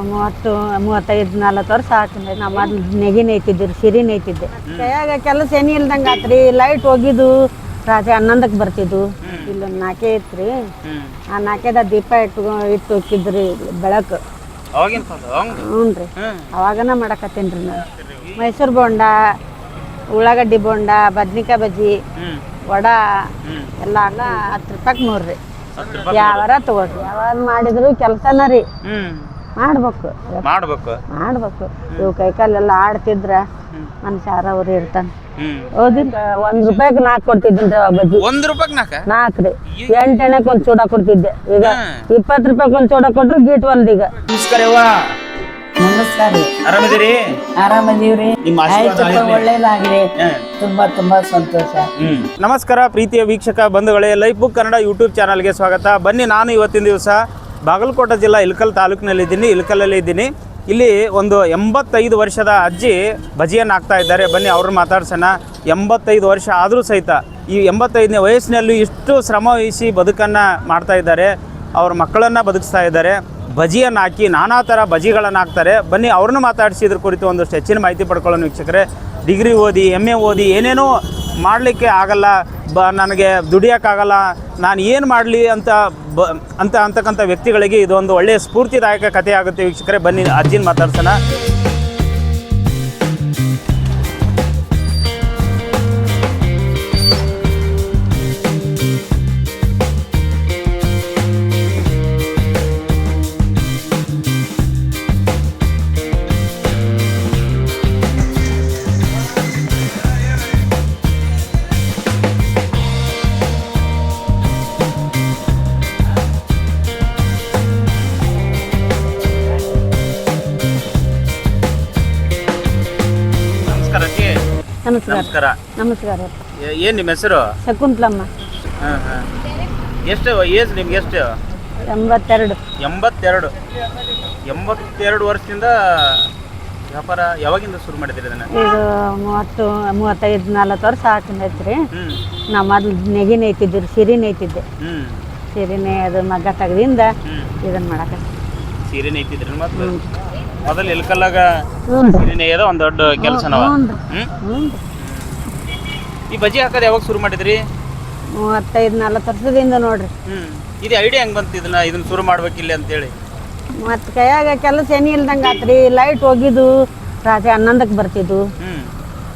35-40 ವರ್ಷ ಆಯ್ತು. ನಾ ಮೊದ್ಲು ನೆಗಿ ನೇಯ್ತಿದ್ರಿ, ಸಿರಿ ನೇಯ್ತಿದ್ದೆ. ಕೈಯಾಗ ಕೆಲಸ ಏನಿ ಇಲ್ದಂಗೆ ಆತ್ರಿ. ಲೈಟ್ ಹೋಗಿದ್ದು ರಾತ್ರಿ 11ಕ್ಕೆ ಬರ್ತಿದ್ದು. ಇಲ್ಲೊಂದು ನಾಕೆ ಐತ್ರಿ, ಆ ನಾಕೆದ ದೀಪ ಇಟ್ಟು ಹೋಗಿದ್ರಿ ಬೆಳಕು. ಹ್ಞೂ ರೀ, ಅವಾಗನ ಮಾಡಕತ್ತೀನಿ ರೀ ನಾನು. ಮೈಸೂರು ಬೋಂಡ, ಉಳ್ಳಾಗಡ್ಡಿ ಬೋಂಡ, ಬದ್ನಿಕಾಯಿ ಬಜ್ಜಿ, ವಡಾ ಎಲ್ಲ 10 ರೂಪಾಯಿಗೆ 3 ರೀ. ಯಾವಾರ ತಗೊಳ್ರಿ, ಯಾವಾಗ ಮಾಡಿದ್ರು ಕೆಲಸನ ರೀ. ಮಾಡ್ಬೇಕು ಇವು ಕೈಕಾಲೆಲ್ಲ ಆಡ್ತಿದ್ರ ಮನುಷ್ಯಾರ ಅವ್ರು ಇರ್ತಾನೆ. ಹೌದಿಲ್ಲ, 1 ರೂಪಾಯಿಗೆ 4 ಕೊಡ್ತಿದ್ದೀನಿ ಬಜ್ಜಿ. 1 ರೂಪಾಯಿಗೆ 4 ರೀ. 8 ಎಣ್ಣೆಗೆ ಒಂದು ಚೂಡ ಕೊಡ್ತಿದ್ದೆ. ಈಗ 20 ರೂಪಾಯಿಗೆ ಒಂದು ಚೂಡ ಕೊಟ್ರು ಗೀಟ್ ಒಂದ್. ಈಗ ನಮಸ್ಕಾರ ರೀ. ಆರಾಮಿದ್ದೀರಿ? ಆರಾಮದೀವ್ರಿ. ಒಳ್ಳೇದಾಗ್ಲಿ. ತುಂಬಾ ಸಂತೋಷ. ನಮಸ್ಕಾರ ಪ್ರೀತಿಯ ವೀಕ್ಷಕ ಬಂಧುಗಳೇ, ಲೈಫ್ ಬುಕ್ ಕನ್ನಡ ಯೂಟ್ಯೂಬ್ ಚಾನಲ್ಗೆ ಸ್ವಾಗತ. ಬನ್ನಿ, ನಾನು ಇವತ್ತಿನ ದಿವಸ ಬಾಗಲಕೋಟೆ ಜಿಲ್ಲಾ ಇಳಕಲ್ ತಾಲೂಕಿನಲ್ಲಿದ್ದೀನಿ, ಇಳಕಲಲ್ಲಿ ಇದ್ದೀನಿ. ಇಲ್ಲಿ ಒಂದು 85 ವರ್ಷದ ಅಜ್ಜಿ ಬಜಿಯನ್ನು ಹಾಕ್ತಾ ಇದ್ದಾರೆ. ಬನ್ನಿ ಅವ್ರನ್ನ ಮಾತಾಡ್ಸೋಣ. 85 ವರ್ಷ ಆದರೂ ಸಹಿತ ಈ 85ನೇ ವಯಸ್ಸಿನಲ್ಲಿ ಇಷ್ಟು ಶ್ರಮ ವಹಿಸಿ ಬದುಕನ್ನು ಮಾಡ್ತಾ ಇದ್ದಾರೆ. ಅವ್ರ ಮಕ್ಕಳನ್ನು ಬದುಕಿಸ್ತಾ ಇದ್ದಾರೆ. ಬಜಿಯನ್ನು ಹಾಕಿ ನಾನಾ ಥರ ಬಜಿಗಳನ್ನು ಹಾಕ್ತಾರೆ. ಬನ್ನಿ ಅವ್ರನ್ನ ಮಾತಾಡಿಸಿ ಇದ್ರ ಕುರಿತು ಒಂದಷ್ಟು ಹೆಚ್ಚಿನ ಮಾಹಿತಿ ಪಡ್ಕೊಳ್ಳೋಣ ವೀಕ್ಷಕರೇ. ಡಿಗ್ರಿ ಓದಿ, MA ಓದಿ ಏನೇನೋ ಮಾಡಲಿಕ್ಕೆ ಆಗಲ್ಲ, ನನಗೆ ದುಡಿಯೋಕ್ಕಾಗಲ್ಲ, ನಾನು ಏನು ಮಾಡಲಿ ಅಂತಕ್ಕಂಥ ವ್ಯಕ್ತಿಗಳಿಗೆ ಇದೊಂದು ಒಳ್ಳೆಯ ಸ್ಫೂರ್ತಿದಾಯಕ ಕಥೆ ಆಗುತ್ತೆ ವೀಕ್ಷಕರೇ. ಬನ್ನಿ ಅಜ್ಜಿನ ಮಾತಾಡ್ಸೋಣ. ನಮಸ್ಕಾರ. ನಮಸ್ಕಾರ. ಏನು ನಿಮ್ಮ ಹೆಸರು? ಶಕುಂತಲಮ್ಮ. ಎಷ್ಟು ಏಜ್ ನಿಮ್ಗೆ? ಎಷ್ಟು? 82. 82 ವರ್ಷದಿಂದ ವ್ಯಾಪಾರ ಯಾವಾಗಿಂದ ಶುರು ಮಾಡಿದ್ರಿ ಇದನ್ನ? ಇದು 35-40 ವರ್ಷ ಆಯ್ತು. ನಾ ಮೊದ್ಲು ನೆಗಿ ನೇಯ್ತಿದ್ರಿ, ಸಿರಿ ನೇಯ್ತಿದ್ದೆ. ಸಿರಿ ನೇಯ್ದು ಮಗ್ಗ ತೆಗ್ದಿಂದ ಇದನ್ನ ಮಾಡಕ. ಸೀರೆ ನೇಯ್ತಿದ್ರಿ ಮೊದಲು ಇಲ್ಕಲ್ಲಾಗ ಸೀರೆ ನೇಯ್ಯದ ಒಂದು ದೊಡ್ಡ ಕೆಲಸನವ. ಈ ಬಜಿ ಹಾಕೋದು ಯಾವಾಗ ಶುರು ಮಾಡಿದ್ರಿ? 35-40 ವರ್ಷದಿಂದ ನೋಡ್ರಿ. ಇದು ಐಡಿಯಾ ಹೆಂಗ್ ಬಂತು ಇದನ್ನ ಶುರು ಮಾಡ್ಬೇಕಿಲ್ಲ ಅಂತೇಳಿ? ಮತ್ತು ಕೈಯಾಗ ಕೆಲಸ ಏನಿ ಇಲ್ದಂಗೆ ಆತ್ರಿ. ಲೈಟ್ ಹೋಗಿದ್ದು ರಾತ್ರಿ 11ಕ್ಕೆ ಬರ್ತಿದ್ದು.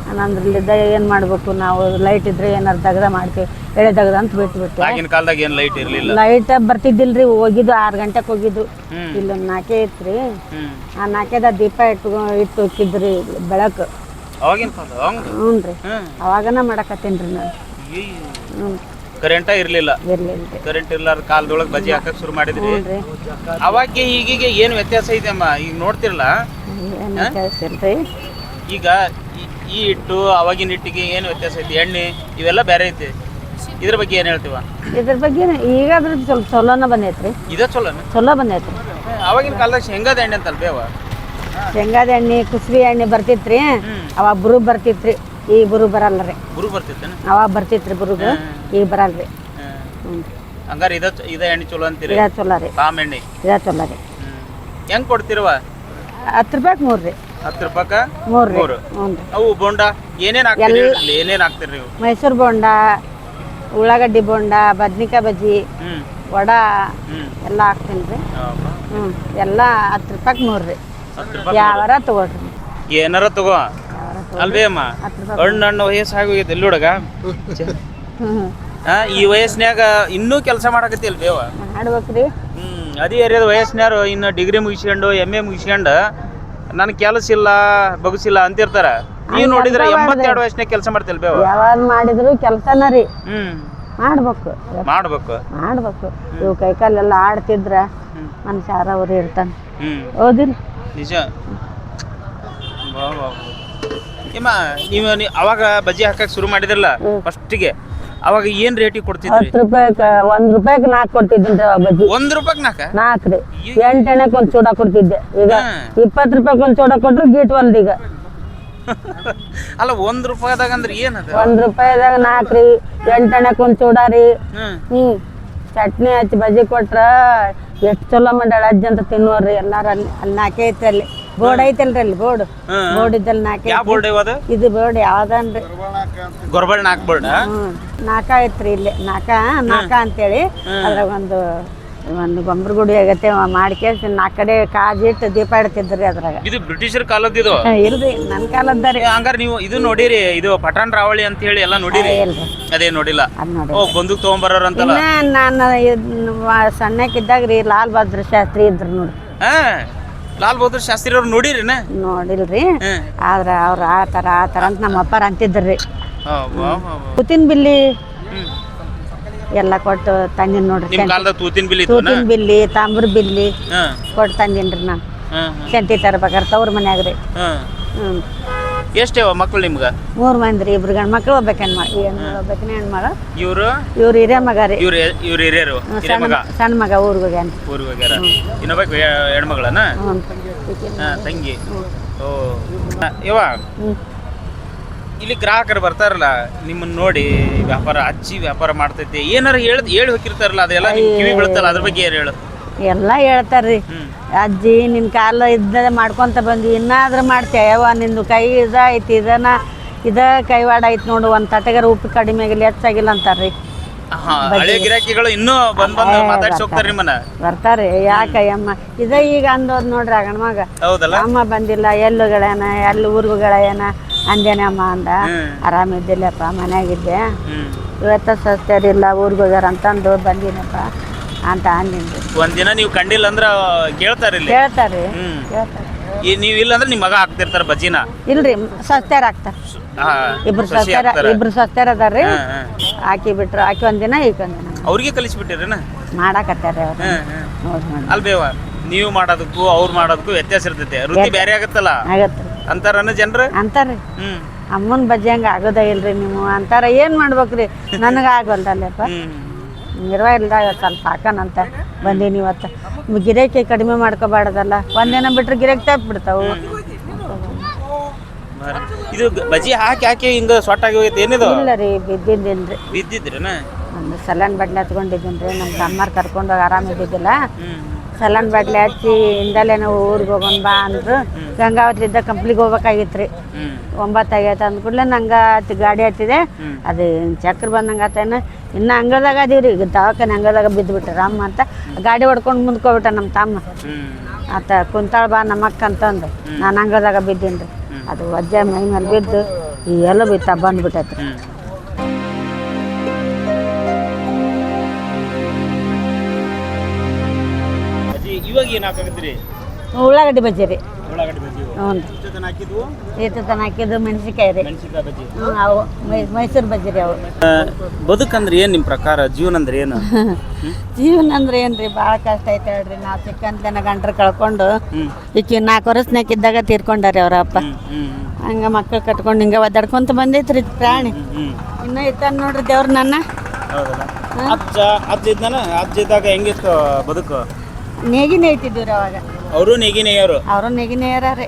11ರಿಂದ ಏನು ಮಾಡಬೇಕು ನಾವು? ಲೈಟ್ ಇದ್ರೆ ಏನಾರು ತೆಗ್ದ ಮಾಡ್ತೀವಿ, ಎಳೆ ತೆಗ್ದ ಅಂತ ಬಿಟ್ಟು. ಆಗಿನ ಕಾಲದಾಗ ಏನು ಲೈಟ್ ಇರಲಿಲ್ಲ. ಲೈಟ್ ಬರ್ತಿದ್ದಿಲ್ರಿ. ಹೋಗಿದ್ದು 6 ಗಂಟೆಗೆ ಹೋಗಿದ್ದು. ಇಲ್ಲೊಂದು ನಾಕೆ ಐತ್ರಿ, ಆ ನಾಕೆದ ದೀಪ ಇಟ್ಟು ಹೋಗಿದ್ರಿ ಬೆಳಕು. ಹ್ಞೂ ರೀ, ಅವಾಗನ ಮಾಡಕತ್ತೀನಿ ರೀ ನಾನು. ಕರೆಂಟ ಇರ್ಲಿಲ್ಲ. ಕರೆಂಟ್ ಇರ್ಲಾರ ಕಾಲದೊಳಗೆ ಬಜಿ ಹಾಕಕ್ ಶುರು ಮಾಡಿದ್ರಿ. ಅವಾಗ ಈಗೀಗ ಏನು ವ್ಯತ್ಯಾಸ ಇದೆ ಅಮ್ಮ? ಈಗ ನೋಡ್ತಿರಲ್ಲ, ಈಗ ಈ ಹಿಟ್ಟು ಅವಾಗಿನ ಹಿಟ್ಟಿಗೆ ಏನು ವ್ಯತ್ಯಾಸ ಐತಿ? ಎಣ್ಣೆ ಇವೆಲ್ಲ ಬೇರೆ ಐತಿ. ಇದ್ರ ಬಗ್ಗೆ ಏನು ಹೇಳ್ತೀವ? ಇದ್ರ ಬಗ್ಗೆ ಈಗ ಸ್ವಲ್ಪ ಚಲೋನ ಬಂದೈತ್ರಿ. ಇದ ಚಲೋ ಬಂದೈತ್ರಿ. ಅವಾಗಿನ ಕಾಲದಾಗ ಶೇಂಗಾದ ಎಣ್ಣೆ ಅಂತಲ್ಲ ಬೇವ? ಶೇಂಗಾದ ಎಣ್ಣೆ, ಕುಸ್ಬಿ ಎಣ್ಣೆ ಬರ್ತಿತ್ರಿ. ಅವಾಗ ಬುರು ಬರ್ತಿತ್ರಿ, ಈಗ ಬುರು ಬರಲ್ಲ ರೀ. ಬುರು ಬರ್ತಿತ್ತೇನೆ? ಅವಾಗ ಬರ್ತಿತ್ರಿ ಬುರುಗು, ಈಗ ಬರಲ್ರಿ. ಹಂಗಾರೆ ಇದ ಎಣ್ಣೆ ಚಲೋ ಅಂತೀರಿ? ಇದ ಚಲೋ ರೀ. ಪಾಮ್ ಎಣ್ಣೆ ಇದ ಚಲೋ ರೀ. ಹೆಂಗ್ ಕೊಡ್ತಿರವ? 10 ರೂಪಾಯಿಗೆ 3 ರೀ. 10 ರೂಪಾಯಿಗೆ 3. ಅವು ಬೋಂಡ ಏನೇನು ಹಾಕ್ತೀರಿ? ಏನೇನು ಹಾಕ್ತೀರಿ ನೀವು? ಮೈಸೂರು ಬೋಂಡ, ಉಳ್ಳಾಗಡ್ಡಿ ಬೋಂಡ, ಬದ್ನಿಕಾಯಿ ಬಜ್ಜಿ, ವಡಾ ಎಲ್ಲ ಹಾಕ್ತೀನಿ ರೀ. ಎಲ್ಲ 10 ರೂಪಾಯಿಗೆ 3 ರೀ. ಯಾವಾರ ತಗೊಳ್ರಿ, ಏನಾರ ತಗೋ ಅಲ್ವೇ ಅಮ್ಮ? ಹಣ್ಣು ವಯಸ್ಸು ಆಗೋಗೈತೆ ಎಲ್ಲಿ ಹುಡುಗ? ಈ ವಯಸ್ಸಿನಾಗ ಇನ್ನೂ ಕೆಲಸ ಮಾಡಕತ್ತಿಲ್ ಬೇವ? ಮಾಡ್ಬೇಕ್ರಿ. ಅದೇ ಏರಿಯಾದ ವಯಸ್ಸಿನಾರು ಇನ್ನು ಡಿಗ್ರಿ ಮುಗಿಸ್ಕೊಂಡು MA ಮುಗಿಸ್ಕೊಂಡು ನನ್ ಕೆಲಸ ಇಲ್ಲ ಬಗ್ಸಿಲ್ಲ ಅಂತಿರ್ತಾರ. ನೀವು ನೋಡಿದ್ರೆ 82 ವಯಸ್ಸಿನಾಗ ಕೆಲಸ ಮಾಡ್ತಿಲ್ ಬೇವ? ಯಾವಾಗ ಮಾಡಿದ್ರು ಕೆಲಸನ ರೀ. ಮಾಡ್ಬೇಕು. ಇವು ಕೈಕಾಲೆಲ್ಲ ಆಡ್ತಿದ್ರ ಮನುಷ್ಯಾರ ಅವ್ರು ಇರ್ತಾನೆ. ಹೌದಿಲ್ಲ? ನಿಜ. ನಿಮ್ಮ ನೀವು ಅವಾಗ ಬಜ್ಜಿ ಹಾಕಕ್ ಶುರು ಮಾಡಿದ್ರಲ್ಲ ಫಸ್ಟಿಗೆ, ಅವಾಗ ಏನ್ ರೇಟಿಗೆ ಕೊಡ್ತಿದ್ರಿ? 10 ರೂಪಾಯಿಗೆ 1 ರೂಪಾಯಿಗೆ 4 ಕೊಡ್ತಿದ್ದೀನಿ ಬಜ್ಜಿ. 1 ರೂಪಾಯಿಗೆ 4 ರೀ. 8 ಎಣ್ಣೆಗೆ ಒಂದು ಚೂಡ ಕೊಡ್ತಿದ್ದೆ. ಈಗ 20 ರೂಪಾಯಿಗೆ ಒಂದು ಚೂಡ ಕೊಟ್ರು ಗೀಟ್ ಒಂದ್. ಈಗ ಅಲ್ಲ 1 ರೂಪಾಯಿದಾಗ ಅಂದ್ರೆ ಏನದ? 1 ರೂಪಾಯಿದಾಗ 4 ರೀ. 8 ಎಣ್ಣೆಗೆ ಒಂದು ಚೂಡ ರೀ. ಚಟ್ನಿ ಹಚ್ಚಿ ಬಜ್ಜಿ ಕೊಟ್ರ ಎಷ್ಟು ಚಲೋ ಮಾಡ್ಯಾಳ ಅಜ್ಜಿ ಅಂತ ತಿನ್ನೋರ್ರಿ ಎಲ್ಲಾರು ಅಲ್ಲಿ ನಾಕೆ ಐತಿ ಅಲ್ಲಿ ಬೋರ್ಡ್ ಐತಲ್ರಿ ಅಲ್ಲಿ ಬೋರ್ಡ್ ಇದ್ದಲ್ಲಿ ನಾಕೆ ಯಾವ ಬೋರ್ಡ್ ಇವದು ಇದು ಬೋರ್ಡ್ ಯಾವ್ದನ್ರಿ ಗೊರಬಾಳ್ ನಾಲ್ಕು ಬೋರ್ಡ್ ನಾಕ ಐತ್ರಿ ಇಲ್ಲಿ ನಾಕ ಅಂತೇಳಿ ಅದ್ರಾಗ ಒಂದು ಗೊಬ್ಬರ ಗುಡಿ ಆಗತ್ತೆ ಮಾಡ್ಕೇಸಿ ನಾಲ್ಕು ಕಡೆ ಕಾಜಿಟ್ಟು ದೀಪ ಇಡ್ತಿದ್ರಿ ಅದ್ರಾಗ. ಇದು ಬ್ರಿಟಿಷರ್ ಕಾಲದ ಇದು ಇಲ್ರಿ ನನ್ ಕಾಲದ್ದಾರಿ. ಹಂಗಾರ ನೀವು ಇದು ನೋಡಿರಿ, ಇದು ಪಠಾಣ್ ರಾವಳಿ ಅಂತ ಹೇಳಿ ಎಲ್ಲ ನೋಡಿರಿ? ಅದೇ ನೋಡಿಲ್ಲ. ಓ ಬಂದೂಕ್ ತಗೊಂಬರೋರ್ ಅಂತಲ್ಲ. ನಾನು ಸಣ್ಣಕ್ಕಿದ್ದಾಗ್ರಿ ಲಾಲ್ ಬಹದ್ದೂರ್ ಶಾಸ್ತ್ರಿ ಇದ್ರು ನೋಡಿ. ಲಾಲ್ ಬಹದ್ದೂರ್ ಶಾಸ್ತ್ರಿ ಅವ್ರು ನೋಡಿರಿ? ನೋಡಿಲ್ರಿ, ಆದ್ರ ಅವ್ರ ಆತರ ಅಂತ ನಮ್ಮ ಅಪ್ಪಾರ ಅಂತಿದ್ರಿ. ತೂತಿನ ಬಿಲ್ಲಿ ಎಲ್ಲ ಕೊಟ್ಟು ತಂದಿನ್ ನೋಡ್ರಿ. ತೂತಿನ ಬಿಲ್ಲಿ ತಾಮ್ರ ಬಿಲ್ಲಿ ಕೊಟ್ಟು ತಂದಿನ್ರಿ ನಾನು. ಶಂತಿ ತರ್ಬೇಕಾರೆ ತವ್ರ ಮನ್ಯಾಗ್ರಿ. ಎಷ್ಟೇವ ಮಕ್ಳು ನಿಮ್ಗ? 3 ಮಂದಿ ರೀ. 2 ಗಂಡ್ ಮಕ್ಳು ಒಬ್ಬಾಕಿ ಹೆಣ್ಮಗಳು. ಇವ್ರು ಹಿರಿಯ ಮಗ ರೀ. ಇವ್ರು ಹಿರಿಯರು? ಸಣ್ಣ ಮಗ ಊರಿಗೆ ಹೋಗ್ಯಾನ. ಇನ್ನೊಬ್ಬ ಹೆಣ್ಮಗಳನ ತಂಗಿ? ಓ ಯವ್ವ, ಇಲ್ಲಿ ಗ್ರಾಹಕರು ಬರ್ತಾರಲ್ಲ ನಿಮ್ಮನ್ನ ನೋಡಿ ವ್ಯಾಪಾರ ವ್ಯಾಪಾರ ಮಾಡ್ತೈತಿ ಏನಾರ ಹೇಳಿ ಹೋಗಿರ್ತಾರಲ್ಲ, ಅದೆಲ್ಲ ಕಿವಿ ಬೀಳುತ್ತಲ್ಲ, ಅದ್ರ ಬಗ್ಗೆ ಏನ್ ಹೇಳು? ಎಲ್ಲ ಹೇಳ್ತಾರ್ರಿ. ಅಜ್ಜಿ ನಿನ್ ಕಾಲ ಇದ್ದ ಮಾಡ್ಕೊಂತ ಬಂದಿ, ಇನ್ನಾದ್ರೂ ಮಾಡ್ತೇವ, ನಿಂದು ಕೈ ಇದೈತಿ, ಇದ ಕೈವಾಡ ಐತಿ ನೋಡು, ಒಂದ್ ತಟಗರ ಉಪ್ಪು ಕಡಿಮೆ ಆಗಿಲ್ಲ ಹೆಚ್ಚಾಗಿಲ್ಲ ಅಂತಾರ್ರಿ. ಹಳೆ ಗಿರಾಕಿಗಳು ಇನ್ನೂ ಬಂದ್ ಮಾತಾಡ್ಸಿ ಹೋಗ್ತಾರ ನಿಮ್ಮನ್ನ. ಬರ್ತಾರೆ. ಯಾಕಯ್ಯಮ್ಮ ಇದ ಈಗ ಅಂದೋದ್ ನೋಡ್ರಿ ಆ ಗಣ್ಮಗ. ಅಮ್ಮ ಬಂದಿಲ್ಲ, ಎಲ್ಲಿ ಊರ್ಗಳೇನ ಅಂದೇನೆ ಅಮ್ಮ ಅಂದ. ಆರಾಮಿದ್ದಿಲ್ಲಪ್ಪ, ಮನ್ಯಾಗಿದ್ದೆ, ಇವತ್ತ ಸಸ್ಯರಿಲ್ಲ ಊರ್ಗ್ ಹೋಗ್ಯಾರ ಅಂತಂದು ಬಂದಿನಪ್ಪ ಅಂತ ಅಂದಿನ್ರಿ. ಒಂದಿನ ನೀವು ಕಂಡಿಲ್ಲ ಅಂದ್ರ ಕೇಳ್ತಾರಿ? ಕೇಳ್ತಾರ್ರಿ. ನೀವ್ ಇಲ್ಲ ಅಂದ್ರೆ ನಿಮ್ ಮಗ ಹಾಕ್ತಿರ್ತಾರ ಬಜ್ಜಿನ? ಇಲ್ರಿ, ಸಸ್ತ್ಯಾರ ಹಾಕ್ತಾರ. ಇಬ್ರು ಸಸ್ತ್ಯಾರ ಅದಾರ್ರಿ. ಹಾಕಿ ಒಂದಿನ ಈಗ ಒಂದಿನ ಅವ್ರಿಗೆ ಕಲಿಸ್ಬಿಟ್ಟಿರೇನ ಮಾಡಾಕತ್ತಾರ. ಅಲ್ಬೇವ, ನೀವು ಮಾಡೋದಕ್ಕೂ ಅವ್ರು ಮಾಡೋದಕ್ಕೂ ವ್ಯತ್ಯಾಸ ಇರ್ತೈತೆ, ರುಚಿ ಬೇರೆ ಆಗತ್ತಲ್ಲ ಅಂತಾರನ ಜನರು? ಅಂತಾರ್ರಿ. ಅಮ್ಮನ್ ಬಜ್ಜಿ ಹಂಗ ಆಗೋದ ಇಲ್ರಿ ನೀವು ಅಂತಾರ. ಏನ್ ಮಾಡ್ಬೇಕ್ರಿ, ನನಗ ಆಗಲ್ದಲ್ಲಪ್ಪ, ಇಲ್ದಾಗ ಸ್ವಲ್ಪ ಹಾಕನಂತ ಬಂದೀನಿ. ಇವತ್ತು ಗಿರಾಕಿ ಕಡಿಮೆ ಮಾಡ್ಕೋಬಾರ್ದಲ್ಲ, ಒಂದಿನ ಬಿಟ್ರೆ ಗಿರಾಕಿ ತಪ್ಪಿ ಬಿಡ್ತಾವು. ಇದು ಬಜ್ಜಿ ಹಾಕಿ ಹಿಂಗ ಸೊಟ್ಟಾಗಿ ಹೋಗೈತೆ ಏನಿದು? ಇಲ್ಲ ರೀ, ಬಿದ್ದಿದ್ದೇನ್ರಿ. ಬಿದ್ದಿದ್ರಿನ? ಒಂದು ಸಲಾನ್ ಬಡ್ಲೆ ಹತ್ಕೊಂಡಿದ್ದೀನ್ರಿ. ನಮ್ಮ ತಮ್ಮರ್ ಕರ್ಕೊಂಡೋಗಿ ಆರಾಮಿದ್ದಿದ್ದಿಲ್ಲ. ಸಲಾನ್ ಬಡ್ಲೆ ಹಚ್ಚಿ ಹಿಂದಲೇನೋ ಊರಿಗೆ ಹೋಗೋಣ ಬಾ ಅಂದ್ರು. ಗಂಗಾವತಿಲಿದ್ದ ಕಂಪ್ಲಿಗೆ ಹೋಗ್ಬೇಕಾಗಿತ್ತು ರೀ. 9 ಆಗೈತೆ ಅಂದ ಕೂಡಲೇ ನಂಗೆ ಗಾಡಿ ಹತ್ತಿದೆ. ಅದು ಚಕ್ರ ಬಂದಂಗೆ ಆತೇನ, ಇನ್ನು ಅಂಗಳದಾಗ ಅದೀವ್ರಿ. ಈಗ ದವಾಖಾನೆ ಅಂಗಳದಾಗ ಬಿದ್ದುಬಿಟ್ರೆ ರಾಮ ಅಂತ ಗಾಡಿ ಹೊಡ್ಕೊಂಡು ಮುಂದ್ಕೋಬಿಟ್ಟ ನಮ್ಮ ತಮ್ಮ. ಆತ ಕುಂತಾಳ ಬಾ ನಮ್ಮಕ್ಕ ಅಂತಂದು ನಾನು ಅಂಗಳದಾಗ ಬಿದ್ದೀನಿ ರೀ. ಅದು ವಜ್ಜೆ ಮೈ ಮೇಲೆ ಬಿದ್ದು ಈ ಎಲ್ಲ ಬಿತ್ತ ಬಂದ್ಬಿಟ್ಟೈತ್ರಿ. ಇವಾಗ ಏನು ಹಾಕಾಗತ್ರಿ? ಉಳ್ಳಾಗಡ್ಡಿ ಬಜ್ಜಿ ರೀ. ಹ್ಞೂ ತನ ಹಾಕಿದ್ದು ಮೆಣಸಿನ್ಕಾಯಿ ರೀ. ಅವು ಮೈಸೂರು ಬಜ್ಜಿ ರೀ. ಅವು ಬದುಕಂದ್ರೆ ಏನು ನಿಮ್ಮ ಪ್ರಕಾರ? ಜೀವನ ಅಂದ್ರೆ ಏನು? ಜೀವನ ಅಂದ್ರೆ ಏನ್ರಿ, ಭಾಳ ಕಷ್ಟ ಐತೆ ಹೇಳ್ರಿ. ನಾವು ಚಿಕ್ಕಂತನ ಗಂಟ್ರು ಕಳ್ಕೊಂಡು ಈಕಿ 4 ವರ್ಷನಾಕಿದ್ದಾಗ ತೀರ್ಕೊಂಡಾರಿ ಅವ್ರ ಅಪ್ಪ. ಹಂಗ ಮಕ್ಕಳು ಕಟ್ಕೊಂಡು ಹಿಂಗ ಒದ್ದಾಡ್ಕೊಂತ ಬಂದೈತ್ರಿ ಪ್ರಾಣಿ. ಇನ್ನೂ ಇತ್ತಾನ ನೋಡ್ರಿ ದೇವ್ರ ನನ್ನ. ಅಜ್ಜ ಇದ್ದಾಗ ಹೆಂಗಿತ್ತು ಬದುಕು? ನೇಗಿನೇ ಐತಿದ್ವಿ ಅವಾಗ. ಅವರು ನೇಗಿನೇಯರು? ಅವರು ನೇಗಿನೇಯರ ರೀ.